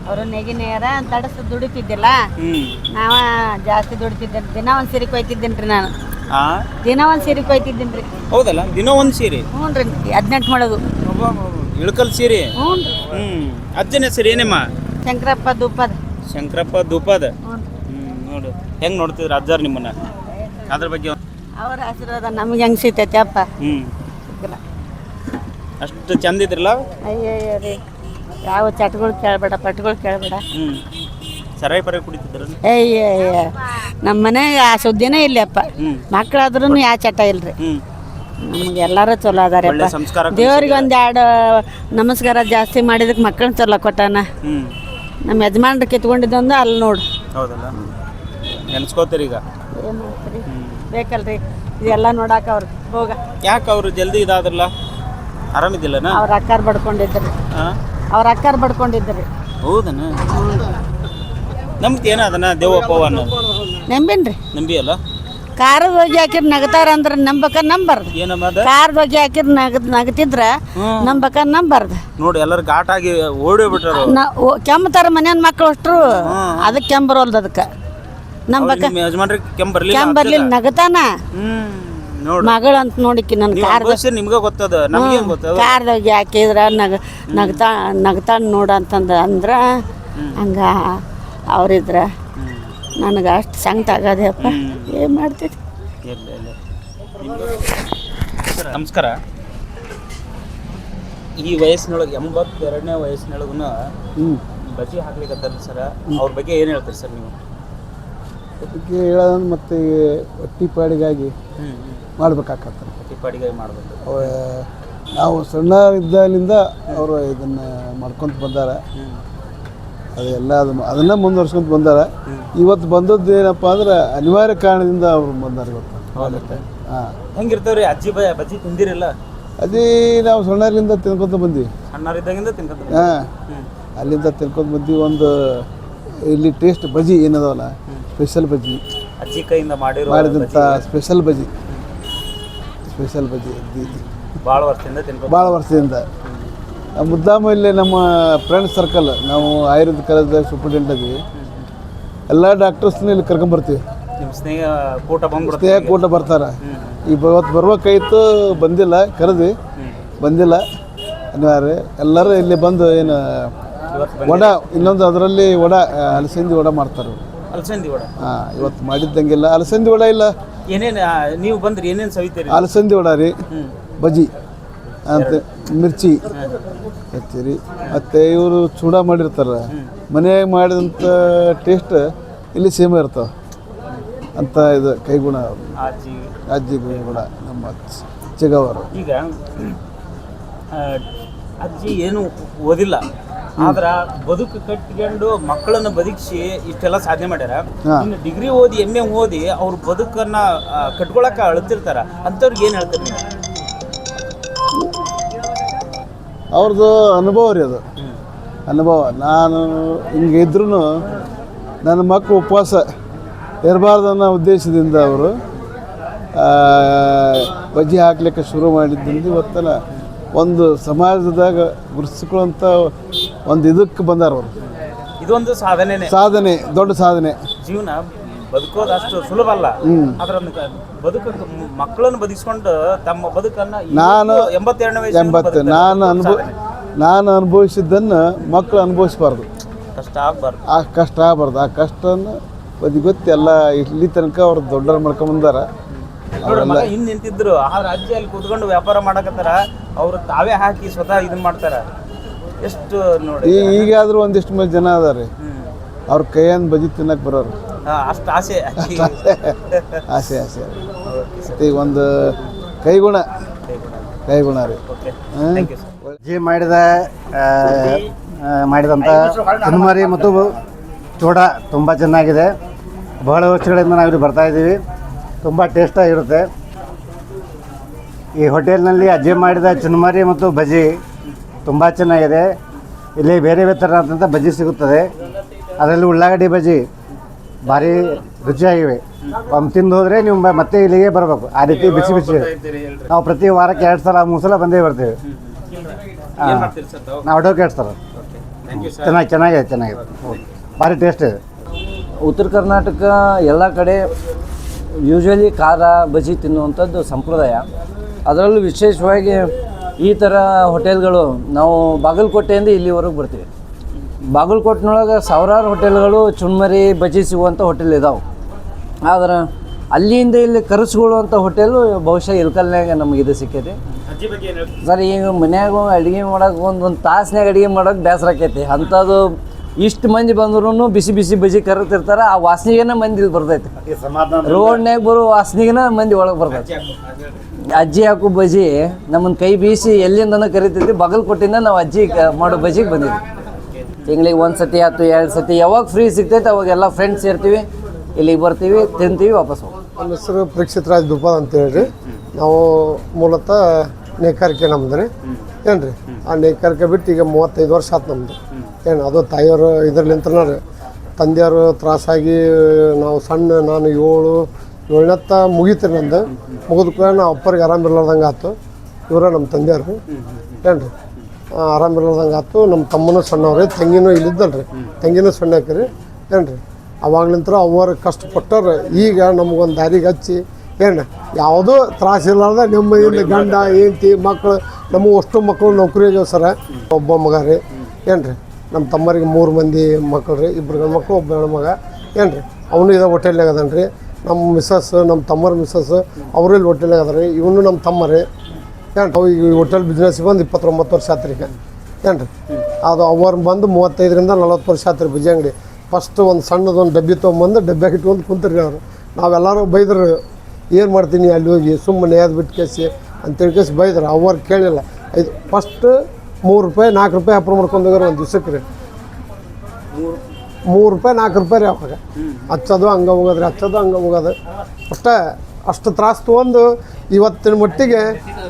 ಅವರು ನೇಗಿನೇಯರ ತಡಸ್ ದುಡಿತಿದ್ದಿಲ್ಲ. ನಾವ ಜಾಸ್ತಿ ದುಡಿತಿದ್ದೆ. ದಿನ ಒಂದ್ ಸೀರೆ ಕೊಯ್ತಿದ್ದೇನ್ರಿ ನಾನು. ದಿನ ಒಂದ್ ಸೀರೆ ಕೊಯ್ತಿದ್ದೇನ್ರಿ. ಹೌದಲ್ಲ, ದಿನ ಒಂದ್ ಸೀರೆ? ಹ್ಞೂ ರೀ, 18 ಮಾಡೋದು. ಇಳಕಲ್ ಸೀರೆ? ಹ್ಞೂ. ಅಜ್ಜನ ಹೆಸರು ಏನಮ್ಮ? ಶಂಕರಪ್ಪ ದೂಪದ. ಶಂಕರಪ್ಪ ದೂಪದ. ನೋಡು ಹೆಂಗ್ ನೋಡ್ತಿದ್ರು ಅಜ್ಜಾರ್ ನಿಮ್ಮನ್ನ, ಅದ್ರ ಬಗ್ಗೆ ಅವ್ರ ಆಶೀರ್ವಾದ ನಮ್ಗೆ ಹೆಂಗ್ ಸಿಗ್ತೈತಿ ಅಪ್ಪ. ಅಷ್ಟು ಚಂದ ಇದ್ರಲ್ಲ? ಅಯ್ಯಯ್ಯ ರೀ, ಯಾವ ಚಟಗಳು ಕೇಳಬೇಡ, ಪಟ್ಗಳು ಕೇಳಬೇಡ. ಸರಾಯಿ ಪರ ಕುಡಿತಿದ್ರ? ಅಯ್ಯಯ್ಯ, ನಮ್ಮ ಮನೆಗೆ ಆ ಸುದ್ದಿನೇ ಇಲ್ಲಪ್ಪ. ಮಕ್ಕಳಾದ್ರೂ ಯಾವ ಚಟ ಇಲ್ರಿ. ನಮ್ಗೆ ಎಲ್ಲರೂ ಚಲೋ ಅದಾರಪ್ಪ. ದೇವ್ರಿಗೆ 2 ನಮಸ್ಕಾರ ಜಾಸ್ತಿ ಮಾಡಿದಕ್ಕೆ ಮಕ್ಕಳನ್ನ ಚಲೋ ಕೊಟ್ಟಾನ. ನಮ್ಮ ಯಜಮಾನ್ರು ಕಿತ್ಕೊಂಡಿದ್ದೊಂದು ಅಲ್ಲಿ ನೋಡು. ಹೌದಲ್ಲ, ನೆನ್ಸ್ಕೋತೀರಿ ಈಗ? ಏನು ಮಾಡ್ತೀರಿ, ಬೇಕಲ್ರಿ ಇದೆಲ್ಲ ನೋಡಾಕ. ಅವ್ರು ಹೋಗ ಯಾಕೆ ಅವರು ಜಲ್ದಿ ಇದಾದ್ರಲ್ಲ? ಆರಾಮಿದ್ದಿಲ್ಲನ? ಅವ್ರ ಅಕ್ಕಾರ ಬಡ್ಕೊಂಡಿದ್ರಿ. ಹೌದನ? ನಮ್ದು ಏನ ಅದನ್ನ ದೇವಪ್ಪ ಅನ್ನೋದು ನಂಬೇನ್ರಿ. ನಂಬಿ ಅಲ್ಲ? ಕಾರದ ಹೋಗಿ ಹಾಕಿರ್ ನಗತಾರ ಅಂದ್ರೆ ನಂಬಕ ನಂಬಾರ್ದು. ಕಾರದ ಹೋಗಿ ಹಾಕಿರ್ ನಗತಿದ್ರ ನಂಬಕ ನಂಬಾರ್ದು. ನೋಡಿ ಎಲ್ಲರೂ ಘಾಟಾಗಿ ಓಡಿ ಬಿಟ್ಟಾರ. ಕೆಮ್ಮತಾರ ಮನ್ಯಾನ ಮಕ್ಳು ಅಷ್ಟ್ರು, ಅದಕ್ಕೆ ಕೆಂಬರೋಲ್ದು. ಅದಕ್ಕೆ ನಂಬಕ ಯಜಮಾನ್ರಿ ಕೆಂಬರ್ಲಿ ನಗತಾನ. ನೋಡು. ಮಗಳಂತ ನೋಡಿಕಿ ನನ್ನ ನೀವು ಅನುಭವಿಸಿ ನಿಮ್ಗೆ ಗೊತ್ತದ, ನಮ್ಗೇನ್ ಗೊತ್ತದ? ಕಾರ್ದಾಗ ಹಾಕಿದ್ರ ನಗ್ತಾನ್ ನೋಡಂತಂದ ಅಂದ್ರ ಹಂಗ ಅವ್ರಿದ್ರ ನನಗೆ ಅಷ್ಟು ಸಂಕಟ ಆಗದೆಯಪ್ಪ. ಏನು ಮಾಡ್ತಿದ್ದೆ. ನಮಸ್ಕಾರ. ಈ ವಯಸ್ಸಿನೊಳಗೆ 82ನೇ ವಯಸ್ಸಿನೊಳಗೂ ಬಜಿ ಹಾಕ್ಲಿಕ್ಕತ್ತಲ್ಲ ಸರ್, ಅವ್ರ ಬಗ್ಗೆ ಏನು ಹೇಳ್ತೀರಿ ಸರ್ ನೀವು? ಬಗ್ಗೆ ಹೇಳೋದು ಮತ್ತು ಹೊಟ್ಟಿ ಪಾಡಿಗಾಗಿ ಮಾಡ್ಬೇಕಾಗತ್ತೆ. ಹೊಟ್ಟಿ ಪಾಡಿಗಾಗಿ ಮಾಡಬೇಕು. ನಾವು ಸಣ್ಣ ಇದ್ದಾಗಲಿಂದ ಅವರು ಇದನ್ನು ಮಾಡ್ಕೊತ ಬಂದಾರೆ. ಅದೆಲ್ಲ ಅದನ್ನು ಮುಂದುವರ್ಸ್ಕೊಂತ ಬಂದಾರೆ. ಇವತ್ತು ಬಂದದ್ದು ಏನಪ್ಪ ಅಂದ್ರೆ ಅನಿವಾರ್ಯ ಕಾರಣದಿಂದ ಅವ್ರು ಬಂದಾರೆ ಇವತ್ತು. ಹಾಂ, ಹೆಂಗಿರ್ತಾವ್ರಿ ಅಜ್ಜಿ ಬಜ್ಜಿ ತಿಂದಿರಿಲ್ಲ? ಅದೇ ನಾವು ಸಣ್ಣರಿಂದ ತಿನ್ಕೊತ ಬಂದ್ವಿ. ಸಣ್ಣರಿದ್ದಾಗಿಂದ ತಿನ್ಕೊತ. ಹಾಂ, ಅಲ್ಲಿಂದ ತಿನ್ಕೊತ ಬಂದ್ವಿ. ಒಂದು ಇಲ್ಲಿ ಟೇಸ್ಟ್ ಬಜ್ಜಿ ಏನದವಲ್ಲ, ಸ್ಪೆಷಲ್ ಬಜ್ಜಿ, ಅಜ್ಜಿ ಕೈಯಿಂದ ಮಾಡಿದಂಥ ಸ್ಪೆಷಲ್ ಬಜ್ಜಿ ಭಾಳ ವರ್ಷದಿಂದ ತಿನ್ಕೊ. ಭಾಳ ವರ್ಷದಿಂದ ಮುದ್ದಾಮ ಇಲ್ಲಿ ನಮ್ಮ ಫ್ರೆಂಡ್ ಸರ್ಕಲ್, ನಾವು ಆಯುರ್ವೇದ ಕಾಲೇಜ್ದಾಗ ಸೂಪರ್ಡೆಂಟ್ ಅದೀವಿ. ಎಲ್ಲ ಡಾಕ್ಟರ್ಸ್ನ ಇಲ್ಲಿ ಕರ್ಕೊಂಬರ್ತೀವಿ. ನಿಮ್ಮ ಸ್ನೇಹ ಕೂಟ ಬರ್ತಾರೆ. ಇವತ್ತು ಬರ್ಬೇಕಾಯ್ತು, ಬಂದಿಲ್ಲ, ಕರೆದ್ವಿ, ಬಂದಿಲ್ಲ. ಅನಿವಾರ್ಯ ಎಲ್ಲರೂ ಇಲ್ಲಿ ಬಂದು ಏನು ವಡ, ಇನ್ನೊಂದು ಅದರಲ್ಲಿ ವಡ, ಅಲಸಂದಿ ವಡ ಮಾಡ್ತಾರೆ. ಅಲಸಂದಿ ವಡ? ಹಾಂ, ಇವತ್ತು ಮಾಡಿದ್ದಂಗಿಲ್ಲ. ಅಲಸಂದಿ ವಡ ಇಲ್ಲ. ಏನೇನು ನೀವು ಬಂದ್ರಿ, ಏನೇನು ಸವಿತೀರಿ? ಅಲಸಂದಿ ವಡ ರೀ, ಬಜ್ಜಿ ಅಂತ, ಮಿರ್ಚಿ ಹಚ್ಚಿರಿ. ಮತ್ತು ಇವರು ಚೂಡ ಮಾಡಿರ್ತಾರೆ. ಮನೆಯಾಗ ಮಾಡಿದಂಥ ಟೇಸ್ಟ್ ಇಲ್ಲಿ ಸೇಮ್ ಇರ್ತಾವೆ ಅಂತ. ಇದು ಕೈಗುಣ ಅಜ್ಜಿ ಗುಣ ನಮ್ಮ ಚಿಗವರು. ಈಗ ಅಜ್ಜಿ ಏನು ಓದಿಲ್ಲ, ಆದ್ರೆ ಬದುಕು ಕಟ್ಕೊಂಡು ಮಕ್ಕಳನ್ನು ಬದುಕಿಸಿ ಇಷ್ಟೆಲ್ಲ ಸಾಧನೆ ಮಾಡ್ಯಾರ. ಇನ್ನು ಡಿಗ್ರಿ ಓದಿ MA ಓದಿ ಅವ್ರ ಬದುಕನ್ನ ಕಟ್ಕೊಳಕ ಅಳ್ತಿರ್ತಾರ. ಅಂಥವ್ರಿಗೆ ಏನು ಹೇಳ್ತಾರೆ ನೀವು? ಅವ್ರದ್ದು ಅನುಭವ ರೀ ಅದು, ಅನುಭವ. ನಾನು ಹಿಂಗೆ ಇದ್ರೂ ನನ್ನ ಮಕ್ಕಳು ಉಪವಾಸ ಇರಬಾರ್ದು ಅನ್ನೋ ಉದ್ದೇಶದಿಂದ ಅವರು ಬಜ್ಜಿ ಹಾಕ್ಲಿಕ್ಕೆ ಶುರು ಮಾಡಿದ್ದರಿಂದ ಇವತ್ತನ ಒಂದು ಸಮಾಜದಾಗ ಗುರುತಿಸ್ಕೊಳ್ಳೋಂಥ ಒಂದು ಇದಕ್ಕೆ ಬಂದಾರ ಅವರು. ಇದೊಂದು ಸಾಧನೆ, ದೊಡ್ಡ ಸಾಧನೆ. ಜೀವನ ಬದುಕೋದು ಅಷ್ಟು ಸುಲಭ ಅಲ್ಲ. ಅದರ ಬದುಕು ಮಕ್ಕಳನ್ನು ಬದುಕಿಸ್ಕೊಂಡು ತಮ್ಮ ಬದುಕನ್ನು ನಾನು 82ನೇ ವಯಸ್ಸು ನಾನು ಅನುಭವಿಸಿದ್ದನ್ನು ಮಕ್ಕಳು ಅನುಭವಿಸಬಾರ್ದು, ಕಷ್ಟ ಆಗಬಾರ್ದು. ಆ ಕಷ್ಟನ ಬದಿಗೊತ್ತಿ ಎಲ್ಲ ಇಲ್ಲಿ ತನಕ ಅವ್ರು ದೊಡ್ಡವ್ರು ಮಾಡ್ಕೊಂಬಂದಾರ. ಹಿಂದೆ ನಿಂತಿದ್ರು, ಆದ್ರೆ ಅಜ್ಜಿ ಅಲ್ಲಿ ಕೂತ್ಕೊಂಡು ವ್ಯಾಪಾರ ಮಾಡಕತ್ತಾರ. ಅವ್ರು ತಾವೇ ಹಾಕಿ ಸ್ವತಃ ಇದನ್ನ ಮಾಡ್ತಾರ. ಎಷ್ಟು ನೋಡಿ, ಈಗಾದ್ರೂ ಒಂದಿಷ್ಟು ಮಂದಿ ಜನ ಅದಾರೆ ಅವ್ರ ಕೈಯನ್ನು ಬಜ್ಜಿ ತಿನ್ನಕ್ಕೆ ಬರೋರು. ಅಷ್ಟು ಆಸೆ ಈಗ ಒಂದು ಕೈಗುಣ ರೀ. ಅಜ್ಜಿ ಮಾಡಿದಂಥ ಚುರುಮುರಿ ಮತ್ತು ಚೂಡ ತುಂಬ ಚೆನ್ನಾಗಿದೆ. ಬಹಳ ವರ್ಷಗಳಿಂದ ನಾವಿಲ್ಲಿ ಬರ್ತಾಯಿದ್ದೀವಿ. ತುಂಬ ಟೇಸ್ಟಾಗಿರುತ್ತೆ. ಈ ಹೋಟೆಲ್ನಲ್ಲಿ ಅಜ್ಜಿ ಮಾಡಿದ ಚುರುಮುರಿ ಮತ್ತು ಬಜ್ಜಿ ತುಂಬ ಚೆನ್ನಾಗಿದೆ. ಇಲ್ಲಿ ಬೇರೆ ಥರದಂಥ ಬಜ್ಜಿ ಸಿಗುತ್ತದೆ. ಅದರಲ್ಲಿ ಉಳ್ಳಾಗಡ್ಡಿ ಬಜ್ಜಿ ಭಾರಿ ರುಚಿಯಾಗಿವೆ. ಒಮ್ಮೆ ತಿಂದು ಹೋದರೆ ನೀವು ಮತ್ತೆ ಇಲ್ಲಿಗೆ ಬರಬೇಕು. ಆ ರೀತಿ ಬಿಸಿ ನಾವು ಪ್ರತಿ ವಾರಕ್ಕೆ 2 ಸಲ 3 ಸಲ ಬಂದೇ ಬರ್ತೀವಿ. ನಾವು ಅಡ್ವೊಕೇಟ್ ಸರ್. ಚೆನ್ನಾಗಿದೆ ಭಾರಿ ಟೇಸ್ಟ್ ಇದೆ. ಉತ್ತರ ಕರ್ನಾಟಕ ಎಲ್ಲ ಕಡೆ ಯೂಶ್ವಲಿ ಖಾರ ಬಜ್ಜಿ ತಿನ್ನುವಂಥದ್ದು ಸಂಪ್ರದಾಯ. ಅದರಲ್ಲೂ ವಿಶೇಷವಾಗಿ ಈ ಥರ ಹೋಟೆಲ್ಗಳು ನಾವು ಬಾಗಲಕೋಟೆಯಿಂದ ಇಲ್ಲಿವರೆಗೆ ಬರ್ತೀವಿ. ಬಾಗಲಕೋಟೆನೊಳಗೆ ಸಾವಿರಾರು ಹೋಟೆಲ್ಗಳು ಚುರುಮುರಿ ಬಜ್ಜಿ ಸಿಗುವಂಥ ಹೋಟೆಲ್ ಇದಾವೆ. ಆದ್ರೆ ಅಲ್ಲಿಂದ ಇಲ್ಲಿ ಕರೆಸ್ಕೊಳ್ಳುವಂಥ ಹೋಟೆಲು ಬಹುಶಃ ಇಲ್ಕಲ್ನಾಗ ನಮಗೆ ಇದು ಸಿಕ್ಕೈತಿ ಸರ್. ಈಗ ಮನ್ಯಾಗ ಅಡುಗೆ ಮಾಡೋಕೆ ಒಂದು ತಾಸ್ನಾಗ ಅಡುಗೆ ಮಾಡೋಕೆ ಬೇಸರ ಆಕೈತಿ. ಅಂಥದ್ದು ಇಷ್ಟು ಮಂದಿ ಬಂದ್ರೂ ಬಿಸಿ ಬಿಸಿ ಬಜ್ಜಿ ಕರಿತಿರ್ತಾರೆ. ಆ ವಾಸನೆಗೇನ ಮಂದಿ ಇಲ್ಲಿ ಬರ್ತೈತಿ. ರೋಡ್ನಾಗ ಬರೋ ವಾಸನೆಗೇನ ಮಂದಿ ಒಳಗೆ ಬರ್ತೈತಿ. ಅಜ್ಜಿ ಹಾಕೋ ಬಜ್ಜಿ ನಮ್ಮನ್ನು ಕೈ ಬೀಸಿ ಎಲ್ಲಿಂದನೂ ಕರಿತೈತಿ. ಬಾಗಲಕೋಟೆಯಿಂದ ನಾವು ಅಜ್ಜಿ ಮಾಡೋ ಬಜ್ಜಿಗೆ ಬಂದಿದ್ವಿ. ತಿಂಗಳಿಗೆ 1 ಸತಿ ಆಯ್ತು 2 ಸತಿ ಯಾವಾಗ ಫ್ರೀ ಸಿಗ್ತೈತೆ ಅವಾಗೆಲ್ಲ ಫ್ರೆಂಡ್ಸ್ ಸೇರ್ತೀವಿ, ಇಲ್ಲಿಗೆ ಬರ್ತೀವಿ, ತಿಂತೀವಿ, ವಾಪಸ್ ಹೋಗ್ತೀವಿ. ನನ್ನ ಹೆಸರು ಪರೀಕ್ಷಿತ್ ರಾಜ್ ದುಪಾದ್ ಅಂತೇಳಿ. ನಾವು ಮೂಲತಃ ನೇಕಾರಿಕೆ ನಮ್ದು ರೀ. ಏನು ರೀ, ಆ ನೇಕಾರಿಕೆ ಬಿಟ್ಟು ಈಗ 35 ವರ್ಷ ಆಯ್ತು ನಮ್ಮದು. ಏನು ಅದು ತಾಯಿಯವರು ಇದರ್ಲಿಂತ ರೀ. ತಂದೆಯವರು ತ್ರಾಸಾಗಿ ನಾವು ನಾನು 7ನೇತ್ತ ಮುಗೀತು ರೀ. ನಂದು ಮುಗಿದ ಕೂಡ ನಾವು ಅಪ್ಪರಿಗೆ ಆರಾಮಿರ್ಲಾರ್ದಂಗೆ ಆಯ್ತು. ಇವರ ನಮ್ಮ ತಂದೆಯವ್ರು ಏನು ರೀ ಆರಾಮಿರ್ಲಾರ್ದಂಗೆ ಆಯ್ತು. ನಮ್ಮ ತಮ್ಮನೂ ಸಣ್ಣವ್ರಿ, ತಂಗಿನೂ ಇಲ್ಲಿದ್ದಲ್ಲ ರೀ, ತಂಗಿನೂ ಸಣ್ಣ ಹಾಕಿರಿ. ಏನು ರೀ ಅವಾಗ್ಲಿಂತ ಅವ್ರು ಕಷ್ಟಪಟ್ಟವ್ರು. ಈಗ ನಮಗೊಂದು ದಾರಿಗೆ ಹಚ್ಚಿ ಏನು ಯಾವುದೂ ತ್ರಾಸಿಲ್ಲಾರ್ದ ನೆಮ್ಮದಿಯಿಂದ ಗಂಡ ಹೆಂಡತಿ ಮಕ್ಕಳು ನಮ್ಮ ಅಷ್ಟು ಮಕ್ಕಳು ನೌಕರಿ ಆಗ್ಯಾವ ಸರ. ಒಬ್ಬ ಮಗ ರೀ ಏನು ರೀ, ನಮ್ಮ ತಮ್ಮರಿಗೆ 3 ಮಂದಿ ಮಕ್ಕಳು ರೀ, 2 ಗಂಡು ಮಕ್ಕಳು 1 ಹೆಣ್ಣು ಮಗ ಏನು ರೀ. ಅವನು ಇದ ಹೋಟೆಲ್ನಾಗ ಅದಾನ ರೀ. ನಮ್ಮ ಮಿಸ್ಸಸ್ ನಮ್ಮ ತಮ್ಮರ ಮಿಸ್ಸಸ್ ಅವರು ಇಲ್ಲಿ ಹೋಟೆಲ್ನಾಗ ಅದ ರೀ. ಇವನು ನಮ್ಮ ತಮ್ಮ ರೀ ಏನು. ಅವು ಈ ಹೋಟೆಲ್ ಬಿಸ್ನೆಸ್ಗೆ ಬಂದು 29 ವರ್ಷ ಆತ್ರಿ ಈಗ ಏನು ರೀ. ಅದು ಅವ್ರು ಬಂದು 35ರಿಂದ 40 ವರ್ಷ ಆತ್ರಿ ಬಜ್ಜಿ ಅಂಗಡಿ. ಫಸ್ಟ್ ಒಂದು ಸಣ್ಣದೊಂದು ಡಬ್ಬಿ ತೊಗೊಂಬಂದು ಡಬ್ಬ್ಯಾಗ ಇಟ್ಕೊಂಡು ಕುಂತ್ರಿ ಅವರು. ನಾವೆಲ್ಲರೂ ಬೈದ್ರು, ಏನು ಮಾಡ್ತೀನಿ ಅಲ್ಲಿ ಹೋಗಿ ಸುಮ್ಮನೆ ಯಾವ್ದು ಬಿಟ್ಟು ಕೇಸಿ ಅಂತೇಳಿ ಕೇಸಿ ಬೈದ್ರು. ಅವ್ರು ಕೇಳಿಲ್ಲ. ಇದು ಫಸ್ಟ್ 3 ರೂಪಾಯಿ 4 ರೂಪಾಯಿ ವ್ಯಾಪಾರ ಮಾಡ್ಕೊಂಡು ಹೋಗ್ಯಾರ ಒಂದು ದಿವ್ಸಕ್ಕೆ ರೀ. 3 ರೂಪಾಯಿ 4 ರೂಪಾಯಿ ರೀ ಅವಾಗ. ಹಚ್ಚೋದು ಹಂಗೆ ಹೋಗೋದ್ರಿ, ಹಚ್ಚೋದು ಹಂಗೆ ಹೋಗೋದು. ಅಷ್ಟು ತ್ರಾಸು ತೊಗೊಂಡು ಇವತ್ತಿನ ಮಟ್ಟಿಗೆ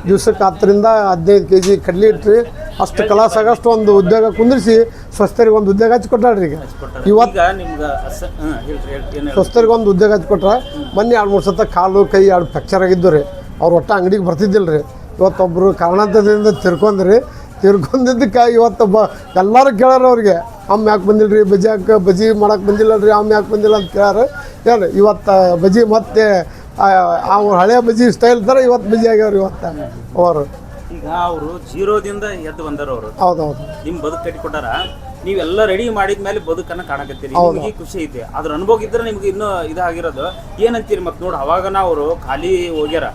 ದಿವ್ಸಕ್ಕೆ 10ರಿಂದ 15 kg ಕಡ್ಲಿ ಇಟ್ರಿ. ಅಷ್ಟು ಕಲಾಸ ಆಗಷ್ಟು ಒಂದು ಉದ್ಯೋಗ ಕುಂದಿರಿಸಿ ಸ್ವಸ್ಥರಿಗೆ ಒಂದು ಉದ್ಯೋಗ ಹಚ್ಕೊಟ್ಟಾಳ್ರಿ. ಈಗ ಇವತ್ತು ಸ್ವಸ್ಥರಿಗೆ ಒಂದು ಉದ್ಯೋಗ ಹಚ್ಕೊಟ್ರೆ. ಮೊನ್ನೆ 2-3 ಸತ ಕಾಲು ಕೈ 2 ಫ್ರ್ಯಾಕ್ಚರ್ ಆಗಿದ್ದು ರೀ. ಅವ್ರು ಒಟ್ಟು ಅಂಗಡಿಗೆ ಬರ್ತಿದ್ದಿಲ್ಲ ರೀ. ಇವತ್ತೊಬ್ಬರು ಕಾರಣಾಂತರದಿಂದ ತಿರ್ಕೊಂಡಿದ್ದಕ್ಕೆ ಇವತ್ತು ಎಲ್ಲರೂ ಕೇಳಾರ ಅವ್ರಿಗೆ, ಅಮ್ಮ ಯಾಕೆ ಬಂದಿಲ್ಲ ರೀ ಬಜ್ಜಿ ಮಾಡಕ್ಕೆ ಬಂದಿಲ್ಲ ರೀ, ಅಮ್ಮ ಯಾಕೆ ಬಂದಿಲ್ಲ ಅಂತ ಕೇಳಾರ. ಏನು ಇವತ್ತು ಬಜ್ಜಿ ಮತ್ತೆ ಅವ್ರು ಹಳೆ ಬಜ್ಜಿ ಸ್ಟೈಲ್ ಥರ ಇವತ್ತು ಬಜ್ಜಿ ಆಗ್ಯಾವ್ರಿ ಇವತ್ತು ಅವರು. ಈಗ ಅವರು ಜೀರೋದಿಂದ ಎದ್ದು ಬಂದಾರ ಅವರು. ಹೌದೌದು. ನಿಮ್ಮ ಬದುಕು ಕಟ್ಟಿಕೊಟ್ಟಾರ. ನೀವೆಲ್ಲ ರೆಡಿ ಮಾಡಿದ್ಮೇಲೆ ಬದುಕನ್ನು ಕಾಣಕತ್ತೀರಿ. ನಿಮಗೆ ಖುಷಿ ಐತಿ. ಅದ್ರ ಅನುಭವ ಇದ್ರೆ ನಿಮ್ಗೆ ಇನ್ನೂ ಇದಾಗಿರೋದು ಏನಂತೀರಿ? ಮತ್ತೆ ನೋಡಿ ಅವಾಗನ ಅವರು ಖಾಲಿ ಹೋಗ್ಯಾರ,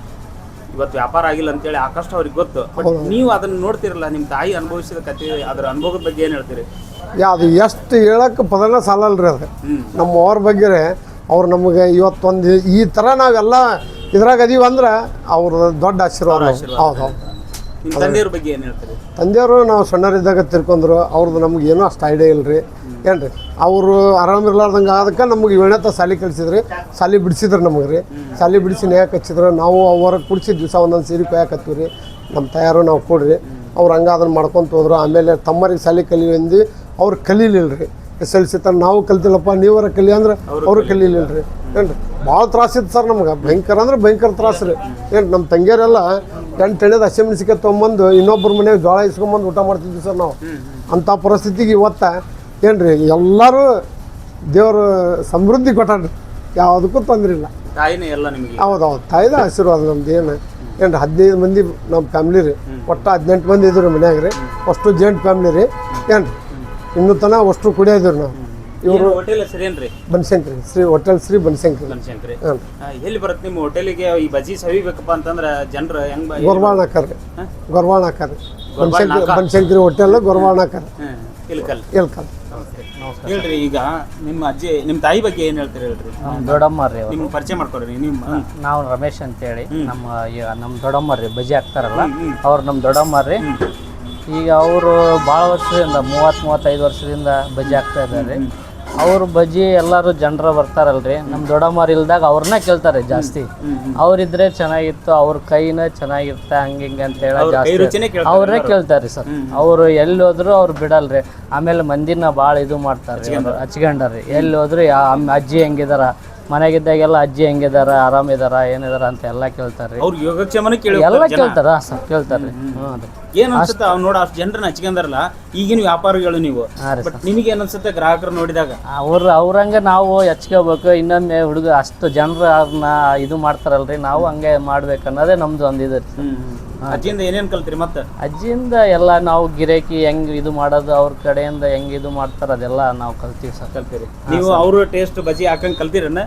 ಇವತ್ತು ವ್ಯಾಪಾರ ಆಗಿಲ್ಲ ಅಂತೇಳಿ ಆ ಕಷ್ಟ ಅವ್ರಿಗೆ ಗೊತ್ತು. ಬಟ್ ನೀವು ಅದನ್ನ ನೋಡ್ತಿರಲ್ಲ, ನಿಮ್ಮ ತಾಯಿ ಅನುಭವಿಸಿದ ಕಥೆ, ಅದರ ಅನುಭವದ ಬಗ್ಗೆ ಏನು ಹೇಳ್ತೀರಿ? ಅದು ಎಷ್ಟು ಹೇಳಕ್ಕೆ ಪದನ ಸಾಲಲ್ರಿ. ಅದು ನಮ್ಮ ಅವ್ರ ಬಗ್ಗೆ ಅವ್ರು ನಮಗೆ ಇವತ್ತೊಂದು ಈ ಥರ ನಾವೆಲ್ಲ ಇದ್ರಾಗ ಅದೀವಿ ಅಂದ್ರೆ ಅವ್ರ ದೊಡ್ಡ ಆಶೀರ್ವಾದ. ಹೌದು. ನಿಮ್ಮ ತಂದೆಯವ್ರ ಬಗ್ಗೆ ಏನು ಹೇಳ್ತೀರಿ? ತಂದೆಯವರು ನಾವು ಸಣ್ಣರಿದ್ದಾಗ ತಿರ್ಕೊಂಡ್ರು. ಅವ್ರದ್ದು ನಮ್ಗೆ ಏನೂ ಅಷ್ಟು ಐಡಿಯಾ ಇಲ್ಲ ರೀ ಏನು ರೀ. ಅವರು ಆರಾಮಿರ್ಲಾರ್ದಂಗೆ ಅದಕ್ಕೆ ನಮಗೆ 7ನೇ ಸಾಲಿ ಕಳಿಸಿದ್ರಿ. ಸಾಲಿ ಬಿಡಿಸಿದ್ರು ನಮಗೆ ರೀ. ಸಾಲಿ ಬಿಡಿಸಿ ನ್ಯಾಯಕ್ಕೆ ಹಚ್ಚಿದ್ರು. ನಾವು ಅವ್ರಿಗೆ ಕುಡಿಸಿ ದಿವಸ ಒಂದೊಂದು ಸೀರೆ ಕೊಯ್ಯಾಕತ್ತೀವಿ ರೀ. ನಮ್ಮ ತಯಾರು ನಾವು ಕೊಡ್ರಿ. ಅವ್ರು ಹಂಗೆ ಅದನ್ನು ಮಾಡ್ಕೊತ ಹೋದ್ರು. ಆಮೇಲೆ ತಮ್ಮರಿಗೆ ಸಾಲಿ ಕಲಿಯಂದು ಅವ್ರು ಕಲೀಲಿಲ್ಲ ರೀ. SLC ತನ ನಾವು ಕಲ್ತಿಲ್ಲಪ್ಪ, ನೀವರ ಕಲಿ ಅಂದ್ರೆ ಅವರು ಕಲೀಲಿಲ್ಲ ರೀ. ಏನು ರೀ ಭಾಳ ತ್ರಾಸಿತ್ತು ಸರ್ ನಮ್ಗೆ. ಭಯಂಕರ ಅಂದ್ರೆ ಭಯಂಕರ ತ್ರಾಸು ರೀ. ಏನು ನಮ್ಮ ತಂಗಿಯರೆಲ್ಲ 8 ಎಣ್ಣೆದು ಹಸಿಮೆಣಸಿಕಾಯಿ ತೊಗೊಂಬಂದು ಇನ್ನೊಬ್ಬರ ಮನೆಗೆ ಜೋಳ ಇಸ್ಕೊಂಬಂದು ಊಟ ಮಾಡ್ತಿದ್ವಿ ಸರ್ ನಾವು. ಅಂಥ ಪರಿಸ್ಥಿತಿಗೆ ಇವತ್ತು ಏನು ರೀ ಎಲ್ಲರೂ ದೇವರು ಸಮೃದ್ಧಿ ಕೊಟ್ಟಾನ್ರಿ. ಯಾವುದಕ್ಕೂ ತೊಂದರೆ ಇಲ್ಲ. ತಾಯಿನೇ ಎಲ್ಲ ನಿಮಗೆ? ಹೌದೌದು, ತಾಯಿದ ಆಶೀರ್ವಾದ ನಮ್ದು. ಏನು 15 ಮಂದಿ ನಮ್ಮ ಫ್ಯಾಮ್ಲಿ ರೀ. ಒಟ್ಟು 18 ಮಂದಿ ಇದ್ರು ಮನ್ಯಾಗ ರೀ. ಅಷ್ಟು ಜಾಯಿಂಟ್ ಫ್ಯಾಮ್ಲಿ ರೀ. ಏನು ಇನ್ನೂ ತನಕ ಅಷ್ಟು ಕುಡಿಯೋದಿವ್ರಿ ನಾವು. ಇವರು ಹೋಟೆಲ್ ಹೆಸರೇನ್ರಿ? ಬನಶಂಕರಿ, ಶ್ರೀ ಹೋಟೆಲ್ ಶ್ರೀ ಬನಶಂಕರಿ. ಎಲ್ಲಿ ಬರುತ್ತೆ ನಿಮ್ಮ ಹೋಟೆಲಿಗೆ? ಈ ಬಜ್ಜಿ ಸವಿಬೇಕಪ್ಪ ಅಂತಂದ್ರೆ ಜನರು ಹೆಂಗ್? ಗೊರ್ವಾಣಕರ್ ರೀ. ಬನಶಂಕರಿ ಹೋಟೆಲ್ ಗೊರ್ವಾಣಕರ್ ಇಲ್ಕಲ್. ಹೇಳ್ರಿ. ಈಗ ನಿಮ್ಮ ತಾಯಿ ಬಗ್ಗೆ ಏನು ಹೇಳ್ತೀರಿ ಹೇಳ್ರಿ? ನಮ್ಮ ದೊಡ್ಡಮ್ಮ ರೀ. ನಿಮ್ಮ ಪರಿಚಯ ಮಾಡ್ಕೊಡ್ರಿ. ನಾವು ರಮೇಶ್ ಅಂತೇಳಿ ನಮ್ಮ ದೊಡ್ಡಮ್ಮ ರೀ ಬಜ್ಜಿ ಹಾಕ್ತಾರಲ್ಲ ಅವ್ರು ನಮ್ಮ ದೊಡ್ಡಮ್ಮ ರೀ. ಈಗ ಅವರು ಭಾಳ ವರ್ಷದಿಂದ 30-35 ವರ್ಷದಿಂದ ಬಜ್ಜಿ ಹಾಕ್ತಾ ಇದ್ದಾರೆ. ಅವ್ರ ಬಜ್ಜಿ ಎಲ್ಲರೂ ಜನರು ಬರ್ತಾರಲ್ರಿ. ನಮ್ಮ ದೊಡ್ಡಮ್ಮರು ಇಲ್ದಾಗ ಅವ್ರನ್ನ ಕೇಳ್ತಾರೆ ಜಾಸ್ತಿ. ಅವ್ರಿದ್ರೆ ಚೆನ್ನಾಗಿತ್ತು, ಅವ್ರ ಕೈನ ಚೆನ್ನಾಗಿರುತ್ತೆ ಹಂಗೆ ಹಿಂಗೆ ಅಂತ ಹೇಳಿ ಜಾಸ್ತಿ ಅವರೇ ಕೇಳ್ತಾರೆ ಸರ್. ಅವರು ಎಲ್ಲಿ ಹೋದ್ರು ಅವ್ರು ಬಿಡಲ್ರಿ. ಆಮೇಲೆ ಮಂದಿನ ಭಾಳ ಇದು ಮಾಡ್ತಾರೆ, ಹಚ್ಕೊಂಡಾರ್ರಿ. ಎಲ್ಲಿ ಹೋದ್ರು ಅಜ್ಜಿ ಹೆಂಗಿದಾರ, ಮನೆಗಿದ್ದಾಗೆಲ್ಲ ಅಜ್ಜಿ ಹೆಂಗಿದಾರ, ಆರಾಮಿದಾರ, ಏನಿದಾರ ಅಂತ ಎಲ್ಲ ಕೇಳ್ತಾರೆ. ಎಲ್ಲ ಕೇಳ್ತಾರ ಸರ್, ಕೇಳ್ತಾರೆ. ಏನ್ ಅನ್ಸುತ್ತೆ ಅವ್ನು ನೋಡಿ ಅಷ್ಟು ಜನರನ್ನ ಹಚ್ಕೊಂಡಾರಲ್ಲ ಈಗಿನ ವ್ಯಾಪಾರಿಗಳು ನೀವು? ನಿಮಗೆ ಏನ್ ಅನ್ಸುತ್ತೆ ಗ್ರಾಹಕರು ನೋಡಿದಾಗ? ಅವ್ರಂಗ ನಾವು ಹಚ್ಕೋಬೇಕು. ಇನ್ನೊಮ್ಮೆ ಹುಡುಗ ಅಷ್ಟು ಜನರು ಅವ್ರನ್ನ ಇದು ಮಾಡ್ತಾರಲ್ರಿ, ನಾವು ಹಂಗೆ ಮಾಡ್ಬೇಕು ಅನ್ನೋದೇ ನಮ್ದು ಒಂದು ಇದು. ಅಜ್ಜಿಯಿಂದ ಏನೇನ್ ಕಲ್ತೀರಿ? ಮತ್ತೆ ಅಜ್ಜಿಯಿಂದ ಎಲ್ಲ ನಾವು ಗಿರಾಕಿ ಹೆಂಗ್ ಇದು ಮಾಡೋದು, ಅವ್ರ ಕಡೆಯಿಂದ ಹೆಂಗ್ ಇದು ಮಾಡ್ತಾರ ಅದೆಲ್ಲ ನಾವು ಕಲ್ತೀವಿ ಸರ್. ಕಲ್ತೀರಿ ನೀವು? ಅವರು ಟೇಸ್ಟ್ ಬಜ್ಜಿ ಹಾಕಂಗ್ ಕಲ್ತೀರನ್ನ?